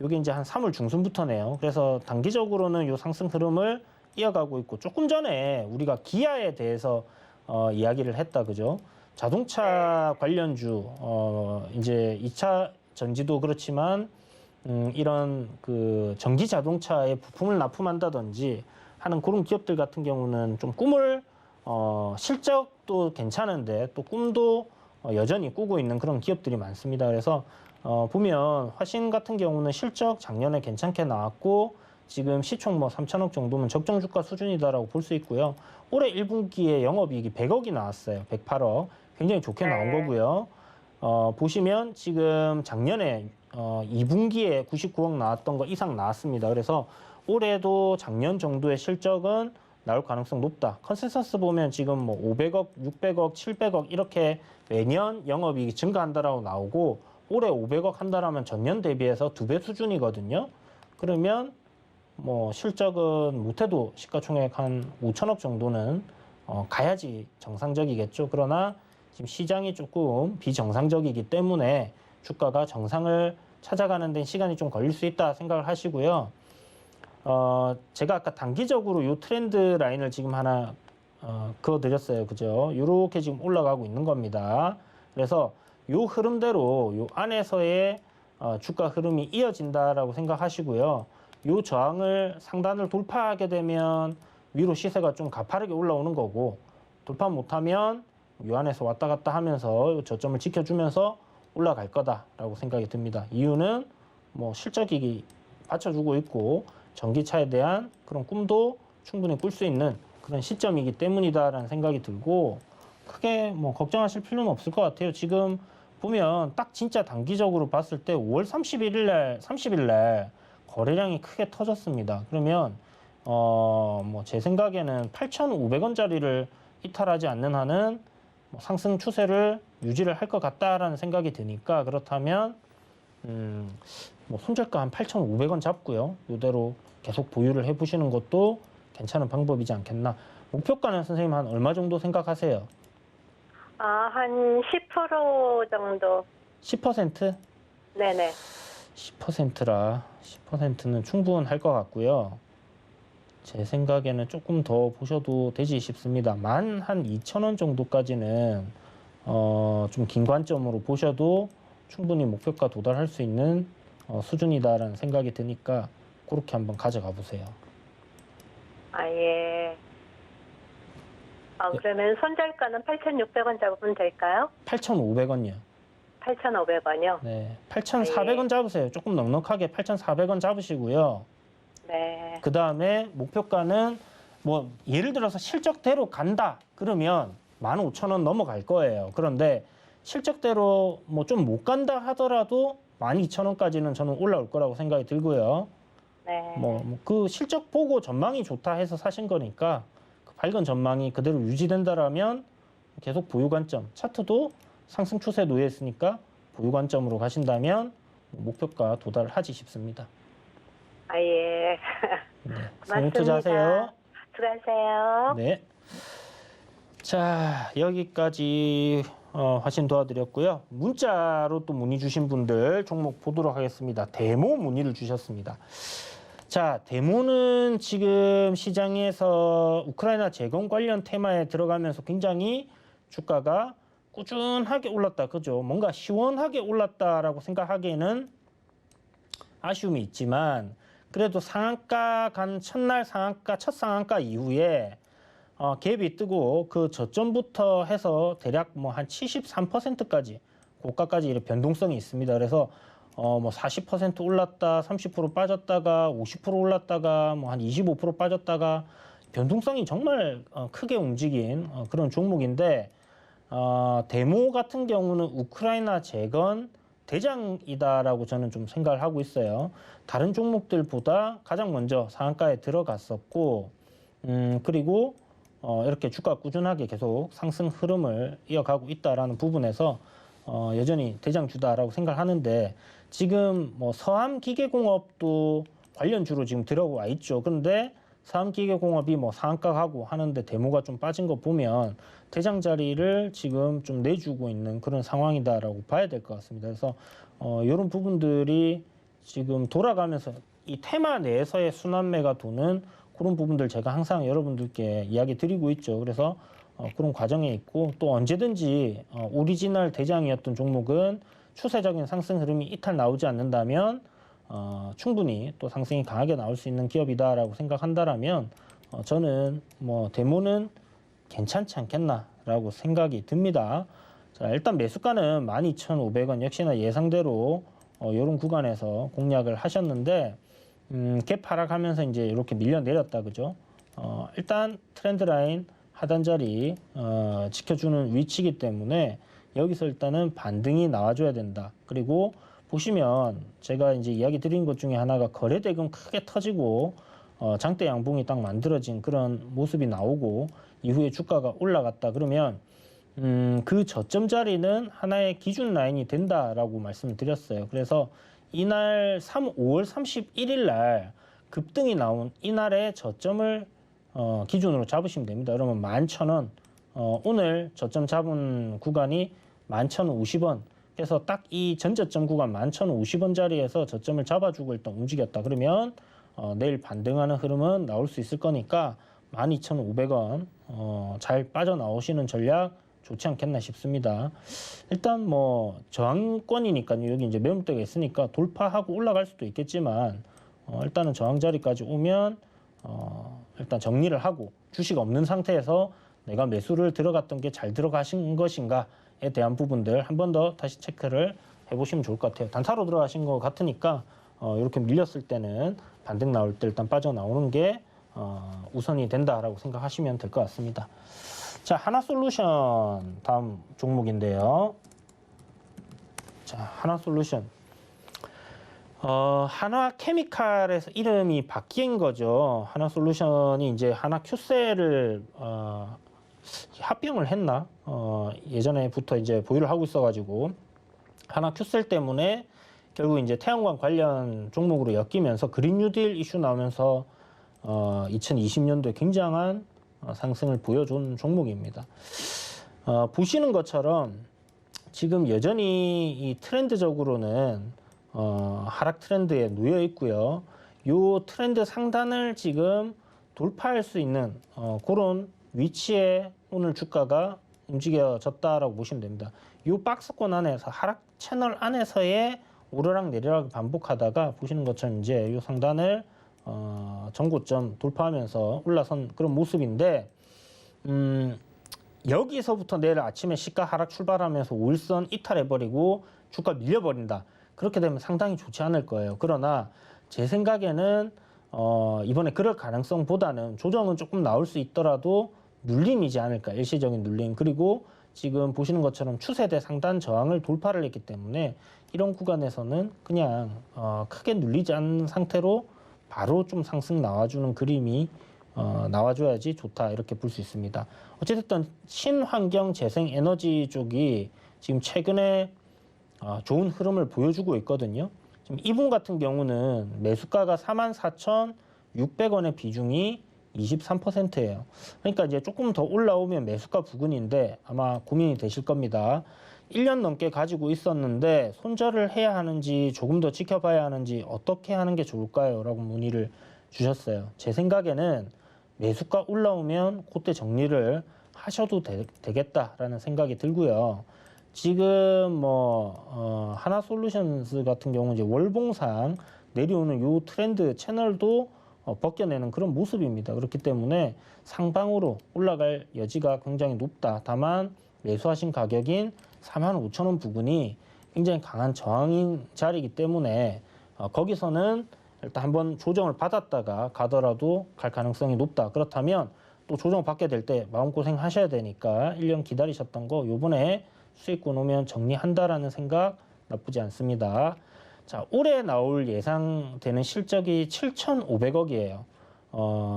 Speaker 2: 이게 이제 한 3월 중순부터네요. 그래서 단기적으로는 이 상승 흐름을 이어가고 있고 조금 전에 우리가 기아에 대해서 이야기를 했다, 그죠? 자동차 관련주 이제 2차 전지도 그렇지만 이런 그 전기 자동차에 부품을 납품한다든지 하는 그런 기업들 같은 경우는 좀 꿈을 실적도 괜찮은데 또 꿈도 여전히 꾸고 있는 그런 기업들이 많습니다. 그래서 보면 화신 같은 경우는 실적 작년에 괜찮게 나왔고 지금 시총 뭐 3천억 정도면 적정 주가 수준이다라고 볼 수 있고요. 올해 1분기에 영업이익이 100억이 나왔어요. 108억. 굉장히 좋게 나온 거고요. 보시면 지금 작년에 2분기에 99억 나왔던 거 이상 나왔습니다. 그래서 올해도 작년 정도의 실적은 나올 가능성 높다. 컨센서스 보면 지금 뭐 500억, 600억, 700억 이렇게 매년 영업이익이 증가한다라고 나오고 올해 500억 한다라면 전년 대비해서 2배 수준이거든요. 그러면 뭐 실적은 못해도 시가총액 한 5천억 정도는 가야지 정상적이겠죠. 그러나 지금 시장이 조금 비정상적이기 때문에 주가가 정상을 찾아가는 데 시간이 좀 걸릴 수 있다 생각을 하시고요. 제가 아까 단기적으로 이 트렌드 라인을 지금 하나 그어드렸어요. 그죠? 이렇게 지금 올라가고 있는 겁니다. 그래서 이 흐름대로 이 안에서의 주가 흐름이 이어진다라고 생각하시고요. 이 저항을 상단을 돌파하게 되면 위로 시세가 좀 가파르게 올라오는 거고 돌파 못하면 이 안에서 왔다 갔다 하면서 저점을 지켜주면서 올라갈 거다라고 생각이 듭니다. 이유는 뭐 실적이 받쳐주고 있고 전기차에 대한 그런 꿈도 충분히 꿀 수 있는 그런 시점이기 때문이다라는 생각이 들고 크게 뭐 걱정하실 필요는 없을 것 같아요. 지금 보면 딱 진짜 단기적으로 봤을 때 5월 30일 날 거래량이 크게 터졌습니다. 그러면 뭐 제 생각에는 8,500원짜리를 이탈하지 않는 한은 뭐 상승 추세를 유지를 할 것 같다라는 생각이 드니까 그렇다면 뭐 손절가 한 8,500원 잡고요. 이대로 계속 보유를 해보시는 것도 괜찮은 방법이지 않겠나. 목표가는 선생님 한 얼마 정도 생각하세요?
Speaker 7: 한 10% 정도.
Speaker 2: 10%?
Speaker 7: 네네.
Speaker 2: 10%라 10%는 충분할 것 같고요. 제 생각에는 조금 더 보셔도 되지 싶습니다. 한 2,000원 정도까지는 좀 긴 관점으로 보셔도 충분히 목표가 도달할 수 있는 수준이다라는 생각이 드니까 그렇게 한번 가져가 보세요.
Speaker 7: 예. 그러면 손절가는 8,600원 잡으면 될까요?
Speaker 2: 8,500원이요.
Speaker 7: 8,500원이요?
Speaker 2: 네, 8,400원 잡으세요. 조금 넉넉하게 8,400원 잡으시고요.
Speaker 7: 네.
Speaker 2: 그 다음에 목표가는 뭐 예를 들어서 실적대로 간다 그러면 15,000원 넘어갈 거예요. 그런데 실적대로 뭐 좀 못 간다 하더라도 12,000원까지는 저는 올라올 거라고 생각이 들고요.
Speaker 7: 네.
Speaker 2: 그 실적 보고 전망이 좋다 해서 사신 거니까 그 밝은 전망이 그대로 유지된다라면 계속 보유 관점, 차트도 상승 추세에 놓여 있으니까 보유 관점으로 가신다면 목표가 도달하지 싶습니다.
Speaker 7: 아, 예.
Speaker 2: 네,
Speaker 7: 맞습니다.
Speaker 2: 투자하세요.
Speaker 7: 수고하세요.
Speaker 2: 네. 자, 여기까지 화신 도와드렸고요. 문자로 또 문의 주신 분들 종목 보도록 하겠습니다. 데모 문의를 주셨습니다. 자, 데모는 지금 시장에서 우크라이나 재건 관련 테마에 들어가면서 굉장히 주가가 꾸준하게 올랐다. 그죠? 뭔가 시원하게 올랐다라고 생각하기에는 아쉬움이 있지만 그래도 상한가 간 첫날 상한가, 첫 상한가 이후에 갭이 뜨고 그 저점부터 해서 대략 뭐 한 73%까지 고가까지 이렇게 변동성이 있습니다. 그래서 뭐 40% 올랐다, 30% 빠졌다가 50% 올랐다가 뭐 한 25% 빠졌다가 변동성이 정말 크게 움직인 그런 종목인데 데모 같은 경우는 우크라이나 재건 대장이다라고 저는 좀 생각을 하고 있어요. 다른 종목들보다 가장 먼저 상한가에 들어갔었고 그리고 이렇게 주가 꾸준하게 계속 상승 흐름을 이어가고 있다라는 부분에서 여전히 대장주다라고 생각하는데 지금 뭐 서암기계공업도 관련주로 지금 들어와 있죠. 그런데 서암기계공업이 뭐 상한가 가고 하는데 데모가 좀 빠진 거 보면 대장 자리를 지금 좀 내주고 있는 그런 상황이다라고 봐야 될 것 같습니다. 그래서 이런 부분들이 지금 돌아가면서 이 테마 내에서의 순환매가 도는 그런 부분들 제가 항상 여러분들께 이야기 드리고 있죠. 그래서 그런 과정에 있고 또 언제든지 오리지널 대장이었던 종목은 추세적인 상승 흐름이 이탈 나오지 않는다면 충분히 또 상승이 강하게 나올 수 있는 기업이다라고 생각한다라면 저는 뭐 데모는 괜찮지 않겠나라고 생각이 듭니다. 자, 일단 매수가는 12,500원 역시나 예상대로 이런 구간에서 공략을 하셨는데 갭 하락하면서 이제 이렇게 밀려 내렸다 그죠? 일단 트렌드 라인 하단 자리 지켜주는 위치이기 때문에 여기서 일단은 반등이 나와줘야 된다. 그리고 보시면 제가 이제 이야기 드린 것 중에 하나가 거래대금 크게 터지고 장대 양봉이 딱 만들어진 그런 모습이 나오고 이후에 주가가 올라갔다 그러면 그 저점 자리는 하나의 기준 라인이 된다라고 말씀을 드렸어요. 그래서 이날 5월 31일 날 급등이 나온 이날의 저점을 기준으로 잡으시면 됩니다. 그러면 11,000원 오늘 저점 잡은 구간이 11,050원 그래서 딱 이 전저점 구간 11,050원 자리에서 저점을 잡아주고 일단 움직였다. 그러면 내일 반등하는 흐름은 나올 수 있을 거니까 12,500원 잘 빠져나오시는 전략 좋지 않겠나 싶습니다. 일단 뭐 저항권이니까요. 여기 이제 매물대가 있으니까 돌파하고 올라갈 수도 있겠지만 일단은 저항 자리까지 오면 일단 정리를 하고 주식 없는 상태에서 내가 매수를 들어갔던 게 잘 들어가신 것인가에 대한 부분들 한 번 더 다시 체크를 해보시면 좋을 것 같아요. 단타로 들어가신 것 같으니까 이렇게 밀렸을 때는 반등 나올 때 일단 빠져나오는 게 우선이 된다라고 생각하시면 될 것 같습니다. 자, 하나솔루션 다음 종목인데요. 자, 하나솔루션. 하나케미칼에서 이름이 바뀐 거죠. 하나솔루션이 이제 하나큐셀을 합병을 했나? 예전에부터 이제 보유를 하고 있어가지고 하나큐셀 때문에 결국 이제 태양광 관련 종목으로 엮이면서 그린 뉴딜 이슈 나오면서 2020년도에 굉장한 상승을 보여준 종목입니다. 보시는 것처럼 지금 여전히 이 트렌드적으로는 하락 트렌드에 놓여 있고요. 이 트렌드 상단을 지금 돌파할 수 있는 그런 위치에 오늘 주가가 움직여졌다라고 보시면 됩니다. 이 박스권 안에서 하락 채널 안에서의 오르락 내리락 반복하다가 보시는 것처럼 이제 이 상단을 전고점 돌파하면서 올라선 그런 모습인데 여기서부터 내일 아침에 시가 하락 출발하면서 5일선 이탈해버리고 주가 밀려버린다. 그렇게 되면 상당히 좋지 않을 거예요. 그러나 제 생각에는 이번에 그럴 가능성보다는 조정은 조금 나올 수 있더라도 눌림이지 않을까. 일시적인 눌림. 그리고 지금 보시는 것처럼 추세대 상단 저항을 돌파를 했기 때문에 이런 구간에서는 그냥 크게 눌리지 않는 상태로 바로 좀 상승 나와주는 그림이 나와줘야지 좋다, 이렇게 볼 수 있습니다. 어쨌든 친환경 재생 에너지 쪽이 지금 최근에 좋은 흐름을 보여주고 있거든요. 지금 이분 같은 경우는 매수가가 44,600원의 비중이 23%예요. 그러니까 이제 조금 더 올라오면 매수가 부근인데 아마 고민이 되실 겁니다. 1년 넘게 가지고 있었는데 손절을 해야 하는지 조금 더 지켜봐야 하는지 어떻게 하는 게 좋을까요? 라고 문의를 주셨어요. 제 생각에는 매수가 올라오면 그때 정리를 하셔도 되겠다라는 생각이 들고요. 지금 하나솔루션스 같은 경우는 이제 월봉상 내려오는 요 트렌드 채널도 벗겨내는 그런 모습입니다. 그렇기 때문에 상방으로 올라갈 여지가 굉장히 높다. 다만 매수하신 가격인 45,000원 부근이 굉장히 강한 저항인 자리이기 때문에 거기서는 일단 한번 조정을 받았다가 가더라도 갈 가능성이 높다. 그렇다면 또 조정 받게 될 때 마음고생 하셔야 되니까 1년 기다리셨던 거 요번에 수익권 오면 정리한다라는 생각 나쁘지 않습니다. 자, 올해 나올 예상되는 실적이 7,500억이에요.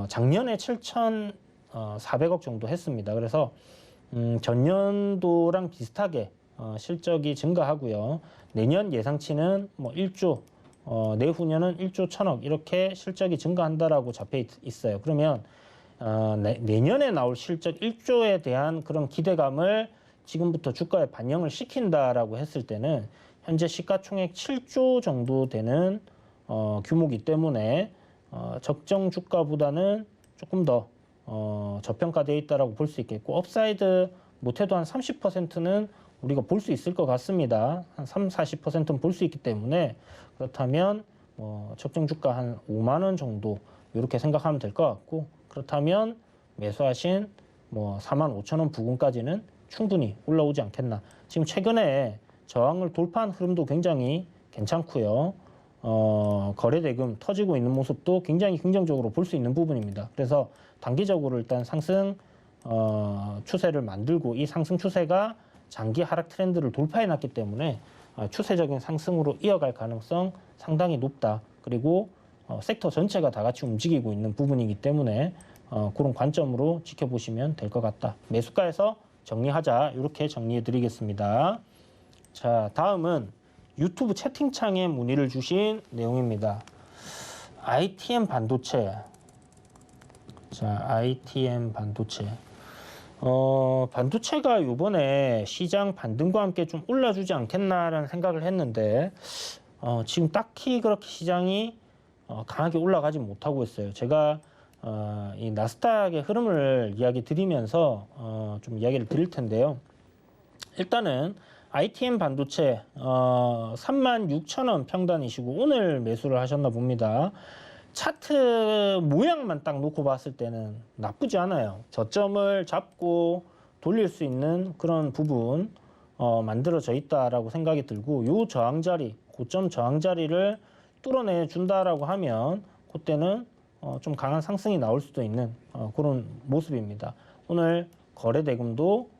Speaker 2: 작년에 7,400억 정도 했습니다. 그래서 전년도랑 비슷하게 실적이 증가하고요. 내년 예상치는 1조, 내후년은 1조 1,000억 이렇게 실적이 증가한다라고 잡혀 있어요. 그러면 내년에 나올 실적 1조에 대한 그런 기대감을 지금부터 주가에 반영을 시킨다라고 했을 때는 현재 시가총액 7조 정도 되는 규모이기 때문에 적정 주가보다는 조금 더 저평가되어 있다라고 볼 수 있겠고, 업사이드 못해도 한 30%는 우리가 볼 수 있을 것 같습니다. 한 30-40%는 볼 수 있기 때문에 그렇다면 적정 주가 한 5만 원 정도 이렇게 생각하면 될 것 같고, 그렇다면 매수하신 45,000원 부근까지는 충분히 올라오지 않겠나. 지금 최근에 저항을 돌파한 흐름도 굉장히 괜찮고요. 거래대금 터지고 있는 모습도 굉장히 긍정적으로 볼 수 있는 부분입니다. 그래서 단기적으로 일단 상승 추세를 만들고, 이 상승 추세가 장기 하락 트렌드를 돌파해놨기 때문에 추세적인 상승으로 이어갈 가능성 상당히 높다. 그리고 섹터 전체가 다 같이 움직이고 있는 부분이기 때문에 그런 관점으로 지켜보시면 될 것 같다. 매수가에서 정리하자, 이렇게 정리해 드리겠습니다. 자, 다음은 유튜브 채팅창에 문의를 주신 내용입니다. ITM 반도체. 자, ITM 반도체. 반도체가 이번에 시장 반등과 함께 좀 올라주지 않겠나라는 생각을 했는데, 지금 딱히 그렇게 시장이 강하게 올라가지 못하고 있어요. 제가 이 나스닥의 흐름을 이야기 드리면서 좀 이야기를 드릴 텐데요. 일단은 ITM 반도체 36,000원 평단이시고 오늘 매수를 하셨나 봅니다. 차트 모양만 딱 놓고 봤을 때는 나쁘지 않아요. 저점을 잡고 돌릴 수 있는 그런 부분 만들어져 있다라고 생각이 들고, 요 저항 자리, 고점 저항 자리를 뚫어내 준다라고 하면 그때는 좀 강한 상승이 나올 수도 있는 그런 모습입니다. 오늘 거래 대금도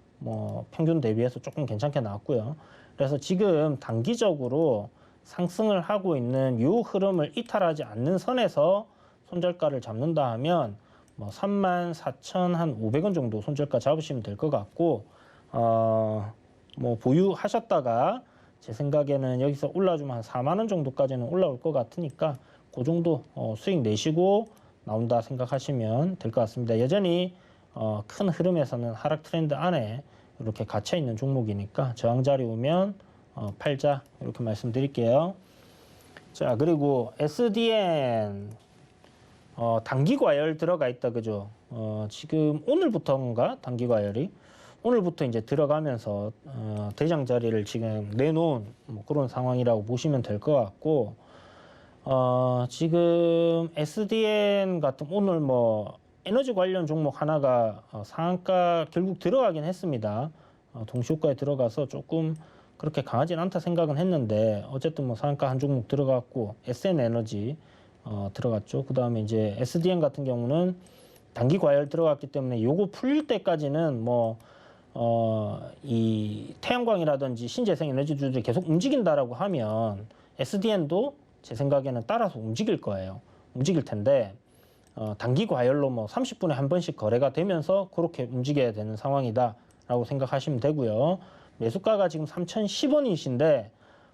Speaker 2: 평균 대비해서 조금 괜찮게 나왔고요. 그래서 지금 단기적으로 상승을 하고 있는 이 흐름을 이탈하지 않는 선에서 손절가를 잡는다 하면 34,500원 정도 손절가 잡으시면 될 것 같고, 보유하셨다가 제 생각에는 여기서 올라주면 한 4만 원 정도까지는 올라올 것 같으니까 그 정도 수익 내시고 나온다 생각하시면 될 것 같습니다. 여전히 큰 흐름에서는 하락 트렌드 안에 이렇게 갇혀 있는 종목이니까 저항 자리 오면 팔자, 이렇게 말씀드릴게요. 자, 그리고 SDN 단기 과열 들어가 있다, 그죠? 지금 오늘부터인가 단기 과열이 오늘부터 이제 들어가면서 대장 자리를 지금 내놓은 그런 상황이라고 보시면 될 것 같고, 지금 SDN 같은 오늘 에너지 관련 종목 하나가 상한가 결국 들어가긴 했습니다. 동시효과에 들어가서 조금 그렇게 강하진 않다 생각은 했는데 어쨌든 뭐 상한가 한 종목 들어갔고 SN에너지 들어갔죠. 그 다음에 이제 SDN 같은 경우는 단기 과열 들어갔기 때문에 요거 풀릴 때까지는 이 태양광이라든지 신재생 에너지주들이 계속 움직인다라고 하면 SDN도 제 생각에는 따라서 움직일 거예요. 움직일 텐데 단기 과열로 뭐 30분에 한 번씩 거래가 되면서 그렇게 움직여야 되는 상황이다라고 생각하시면 되고요. 매수가가 지금 3,010원이신데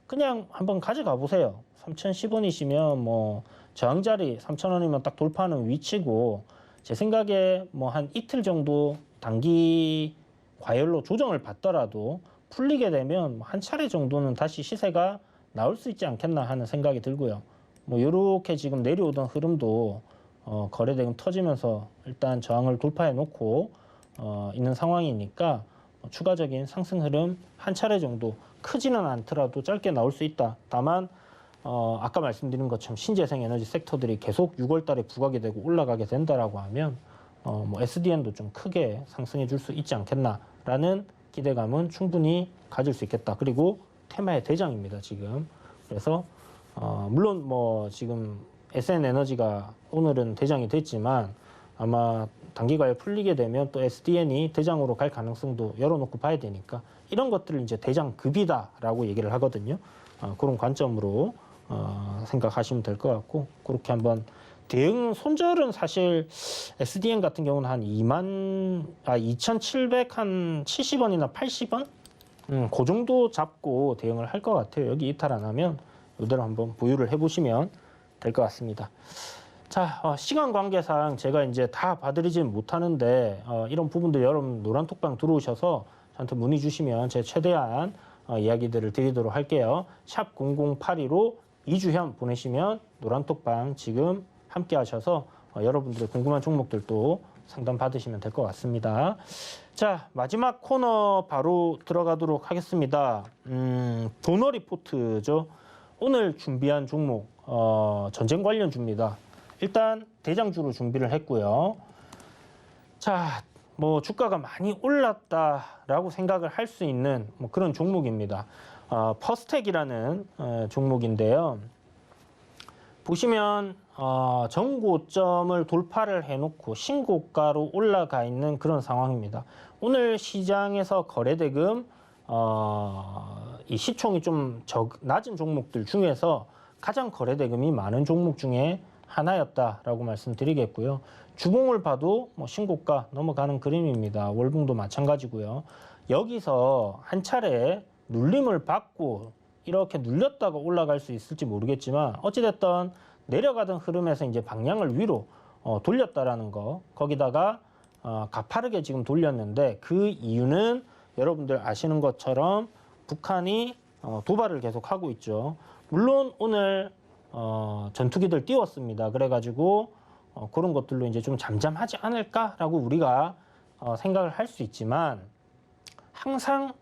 Speaker 2: 그냥 한번 가져가 보세요. 3,010원이시면 뭐 저항자리 3,000원이면 딱 돌파하는 위치고 제 생각에 뭐 한 이틀 정도 단기 과열로 조정을 받더라도 풀리게 되면 한 차례 정도는 다시 시세가 나올 수 있지 않겠나 하는 생각이 들고요. 뭐 이렇게 지금 내려오던 흐름도 거래 대금 터지면서 일단 저항을 돌파해 놓고 있는 상황이니까 추가적인 상승 흐름 한 차례 정도 크지는 않더라도 짧게 나올 수 있다. 다만 아까 말씀드린 것처럼 신재생 에너지 섹터들이 계속 6월 달에 부각이 되고 올라가게 된다라고 하면 뭐 SDN도 좀 크게 상승해 줄 수 있지 않겠나라는 기대감은 충분히 가질 수 있겠다. 그리고 테마의 대장입니다, 지금. 그래서 물론 뭐 지금 SN에너지가 오늘은 대장이 됐지만 아마 단기가에 풀리게 되면 또 SDN이 대장으로 갈 가능성도 열어놓고 봐야 되니까 이런 것들을 이제 대장급이다라고 얘기를 하거든요. 그런 관점으로 생각하시면 될 것 같고 그렇게 한번 대응 손절은 사실 SDN 같은 경우는 한 2,770원이나 80원? 그 정도 잡고 대응을 할 것 같아요. 여기 이탈 안 하면 이대로 한번 보유를 해보시면 될 것 같습니다. 자, 시간 관계상 제가 이제 다 봐드리진 못하는데 이런 부분들 여러분 노란톡방 들어오셔서 저한테 문의 주시면 제가 최대한 이야기들을 드리도록 할게요. 샵 0082로 이주현 보내시면 노란톡방 지금 함께 하셔서 여러분들의 궁금한 종목들도 상담 받으시면 될 것 같습니다. 자, 마지막 코너 바로 들어가도록 하겠습니다. 도너 리포트죠. 오늘 준비한 종목 전쟁 관련주입니다. 일단 대장주로 준비를 했고요. 자, 뭐 주가가 많이 올랐다라고 생각을 할 수 있는 뭐 그런 종목입니다. 퍼스텍이라는 종목인데요. 보시면 전고점을 돌파를 해놓고 신고가로 올라가 있는 그런 상황입니다. 오늘 시장에서 거래대금 이 시총이 좀 낮은 종목들 중에서 가장 거래대금이 많은 종목 중에 하나였다라고 말씀드리겠고요. 주봉을 봐도 뭐 신고가 넘어가는 그림입니다. 월봉도 마찬가지고요. 여기서 한 차례 눌림을 받고 이렇게 눌렸다가 올라갈 수 있을지 모르겠지만 어찌됐든 내려가던 흐름에서 이제 방향을 위로 돌렸다라는 거, 거기다가 가파르게 지금 돌렸는데 그 이유는 여러분들 아시는 것처럼 북한이 도발을 계속 하고 있죠. 물론 오늘 전투기들 띄웠습니다. 그래가지고 그런 것들로 이제 좀 잠잠하지 않을까라고 우리가 생각을 할 수 있지만 항상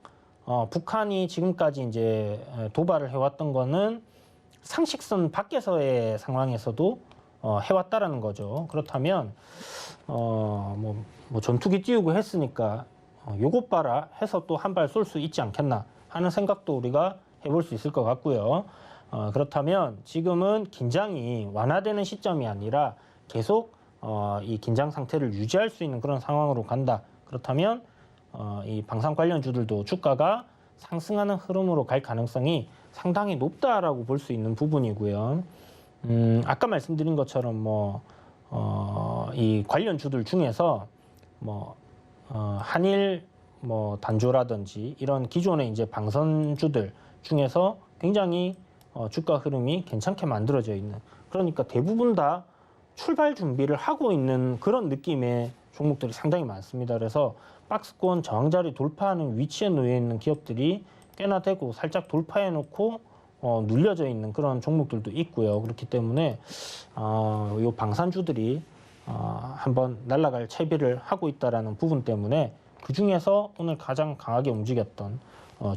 Speaker 2: 북한이 지금까지 이제 도발을 해왔던 거는 상식선 밖에서의 상황에서도 해왔다라는 거죠. 그렇다면 뭐 전투기 띄우고 했으니까 요것 봐라 해서 또 한 발 쏠 수 있지 않겠나 하는 생각도 우리가 해볼 수 있을 것 같고요. 그렇다면 지금은 긴장이 완화되는 시점이 아니라 계속 이 긴장 상태를 유지할 수 있는 그런 상황으로 간다. 그렇다면 이 방산 관련주들도 주가가 상승하는 흐름으로 갈 가능성이 상당히 높다라고 볼 수 있는 부분이고요. 아까 말씀드린 것처럼 이 관련주들 중에서 한일 단조라든지 이런 기존의 이제 방산주들 중에서 굉장히 주가 흐름이 괜찮게 만들어져 있는, 그러니까 대부분 다 출발 준비를 하고 있는 그런 느낌의 종목들이 상당히 많습니다. 그래서 박스권 저항자리 돌파하는 위치에 놓여 있는 기업들이 꽤나 되고 살짝 돌파해 놓고 눌려져 있는 그런 종목들도 있고요. 그렇기 때문에 이 방산주들이 한번 날아갈 채비를 하고 있다라는 부분 때문에 그 중에서 오늘 가장 강하게 움직였던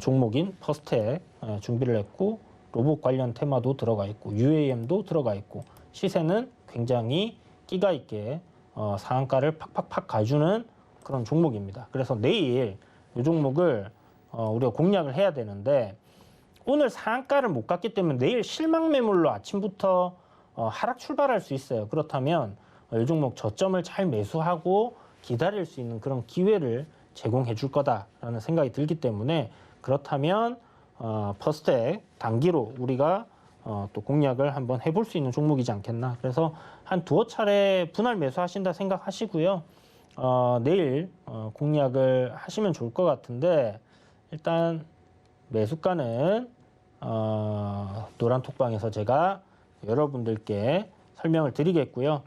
Speaker 2: 종목인 퍼스텍 준비를 했고, 로봇 관련 테마도 들어가 있고 UAM도 들어가 있고 시세는 굉장히 끼가 있게 상한가를 팍팍팍 가주는 그런 종목입니다. 그래서 내일 이 종목을 우리가 공략을 해야 되는데 오늘 상한가를 못 갔기 때문에 내일 실망 매물로 아침부터 하락 출발할 수 있어요. 그렇다면 이 종목 저점을 잘 매수하고 기다릴 수 있는 그런 기회를 제공해 줄 거다라는 생각이 들기 때문에 그렇다면 퍼스텍 단기로 우리가 또 공략을 한번 해볼 수 있는 종목이지 않겠나. 그래서 한 두어 차례 분할 매수하신다 생각하시고요. 내일 공략을 하시면 좋을 것 같은데 일단 매수가는 노란톡방에서 제가 여러분들께 설명을 드리겠고요.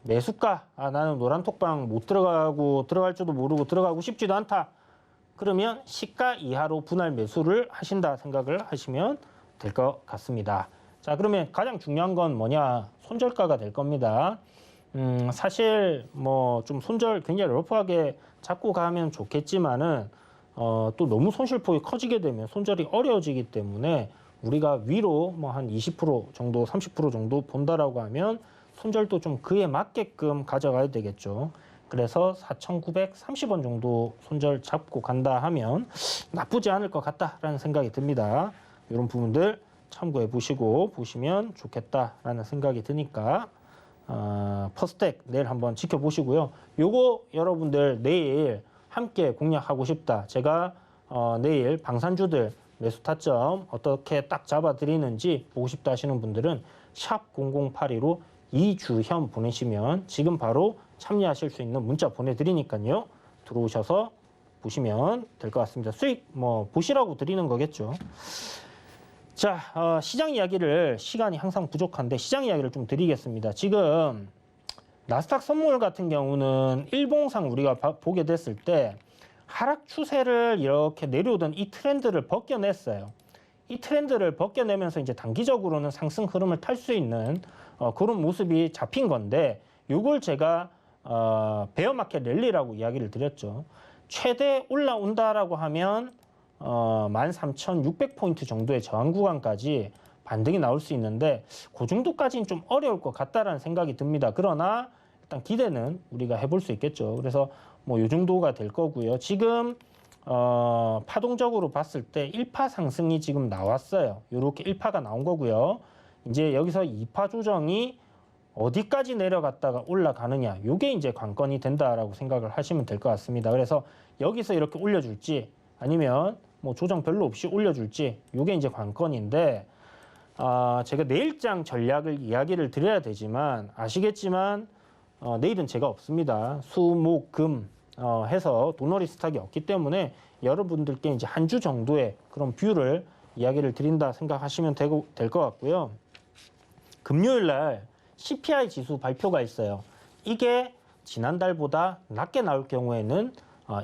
Speaker 2: 매수가, 나는 노란톡방 못 들어가고 들어갈 줄도 모르고 들어가고 싶지도 않다. 그러면 시가 이하로 분할 매수를 하신다 생각을 하시면 될 것 같습니다. 자, 그러면 가장 중요한 건 뭐냐? 손절가가 될 겁니다. 사실 뭐 좀 손절 굉장히 러프하게 잡고 가면 좋겠지만은 또 너무 손실폭이 커지게 되면 손절이 어려워지기 때문에 우리가 위로 뭐 한 20% 정도, 30% 정도 본다라고 하면 손절도 좀 그에 맞게끔 가져가야 되겠죠. 그래서 4,930원 정도 손절 잡고 간다 하면 나쁘지 않을 것 같다라는 생각이 듭니다. 이런 부분들 참고해 보시고 보시면 좋겠다라는 생각이 드니까 퍼스텍 내일 한번 지켜보시고요. 요거 여러분들 내일 함께 공략하고 싶다. 제가 내일 방산주들 매수 타점 어떻게 딱 잡아드리는지 보고 싶다 하시는 분들은 샵 0082로 이주현 보내시면 지금 바로 참여하실 수 있는 문자 보내드리니까요. 들어오셔서 보시면 될 것 같습니다. 수익 뭐 보시라고 드리는 거겠죠. 자, 시장 이야기를 시간이 항상 부족한데 시장 이야기를 좀 드리겠습니다. 지금 나스닥 선물 같은 경우는 일봉상 우리가 보게 됐을 때 하락 추세를 이렇게 내려오던 이 트렌드를 벗겨냈어요. 이 트렌드를 벗겨내면서 이제 단기적으로는 상승 흐름을 탈 수 있는 그런 모습이 잡힌 건데 이걸 제가 베어마켓 랠리라고 이야기를 드렸죠. 최대 올라온다라고 하면 13,600포인트 정도의 저항 구간까지 반등이 나올 수 있는데 그 정도까지는 좀 어려울 것 같다라는 생각이 듭니다. 그러나 일단 기대는 우리가 해볼 수 있겠죠. 그래서 뭐 이 정도가 될 거고요. 지금 파동적으로 봤을 때 1파 상승이 지금 나왔어요. 이렇게 1파가 나온 거고요. 이제 여기서 2파 조정이 어디까지 내려갔다가 올라가느냐, 이게 이제 관건이 된다라고 생각을 하시면 될 것 같습니다. 그래서 여기서 이렇게 올려줄지 아니면 뭐 조정 별로 없이 올려줄지 이게 이제 관건인데 제가 내일장 전략을 이야기를 드려야 되지만 아시겠지만 내일은 제가 없습니다. 수, 목, 금 해서 도너리 스탁이 없기 때문에 여러분들께 이제 한 주 정도의 그런 뷰를 이야기를 드린다 생각하시면 될 것 같고요. 금요일 날 CPI 지수 발표가 있어요. 이게 지난달보다 낮게 나올 경우에는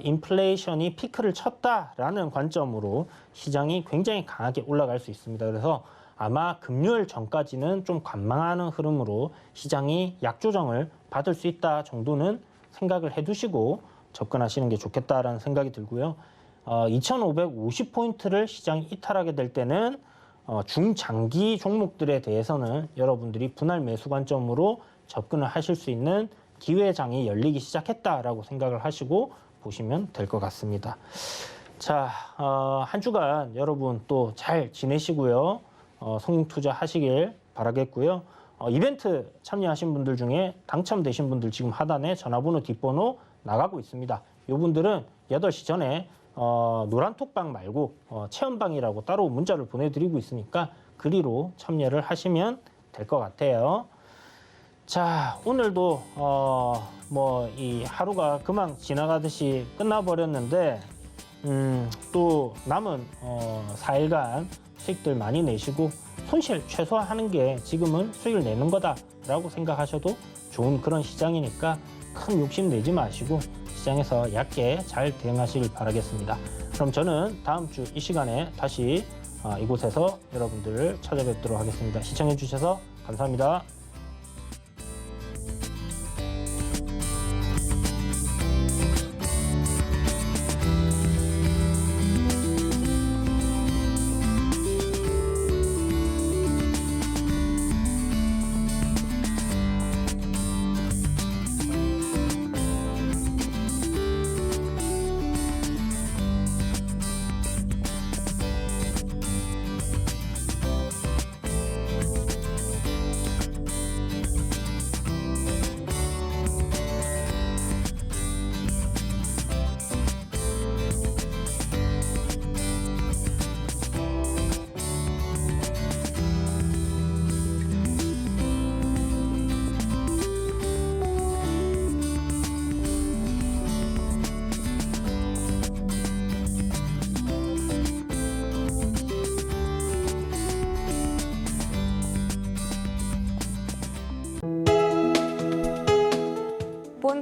Speaker 2: 인플레이션이 피크를 쳤다라는 관점으로 시장이 굉장히 강하게 올라갈 수 있습니다. 그래서 아마 금요일 전까지는 좀 관망하는 흐름으로 시장이 약조정을 받을 수 있다 정도는 생각을 해두시고 접근하시는 게 좋겠다라는 생각이 들고요. 2,550포인트를 시장이 이탈하게 될 때는 중장기 종목들에 대해서는 여러분들이 분할 매수 관점으로 접근을 하실 수 있는 기회장이 열리기 시작했다라고 생각을 하시고 보시면 될 것 같습니다. 자, 한 주간 여러분 또 잘 지내시고요. 성공 투자 하시길 바라겠고요. 이벤트 참여하신 분들 중에 당첨되신 분들 지금 하단에 전화번호 뒷번호 나가고 있습니다. 이분들은 8시 전에 노란톡방 말고 체험방이라고 따로 문자를 보내드리고 있으니까 그리로 참여를 하시면 될 것 같아요. 자, 오늘도 뭐 이 하루가 금방 지나가듯이 끝나버렸는데 또 남은 4일간 수익들 많이 내시고 손실 최소화하는 게 지금은 수익을 내는 거다라고 생각하셔도 좋은 그런 시장이니까 큰 욕심 내지 마시고 시장에서 얕게 잘 대응하시길 바라겠습니다. 그럼 저는 다음 주 이 시간에 다시 이곳에서 여러분들을 찾아뵙도록 하겠습니다. 시청해 주셔서 감사합니다.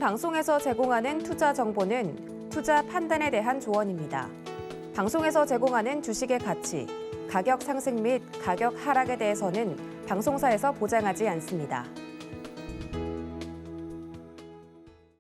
Speaker 1: 방송에서 제공하는 투자 정보는 투자 판단에 대한 조언입니다. 방송에서 제공하는 주식의 가치, 가격 상승 및 가격 하락에 대해서는 방송사에서 보장하지 않습니다.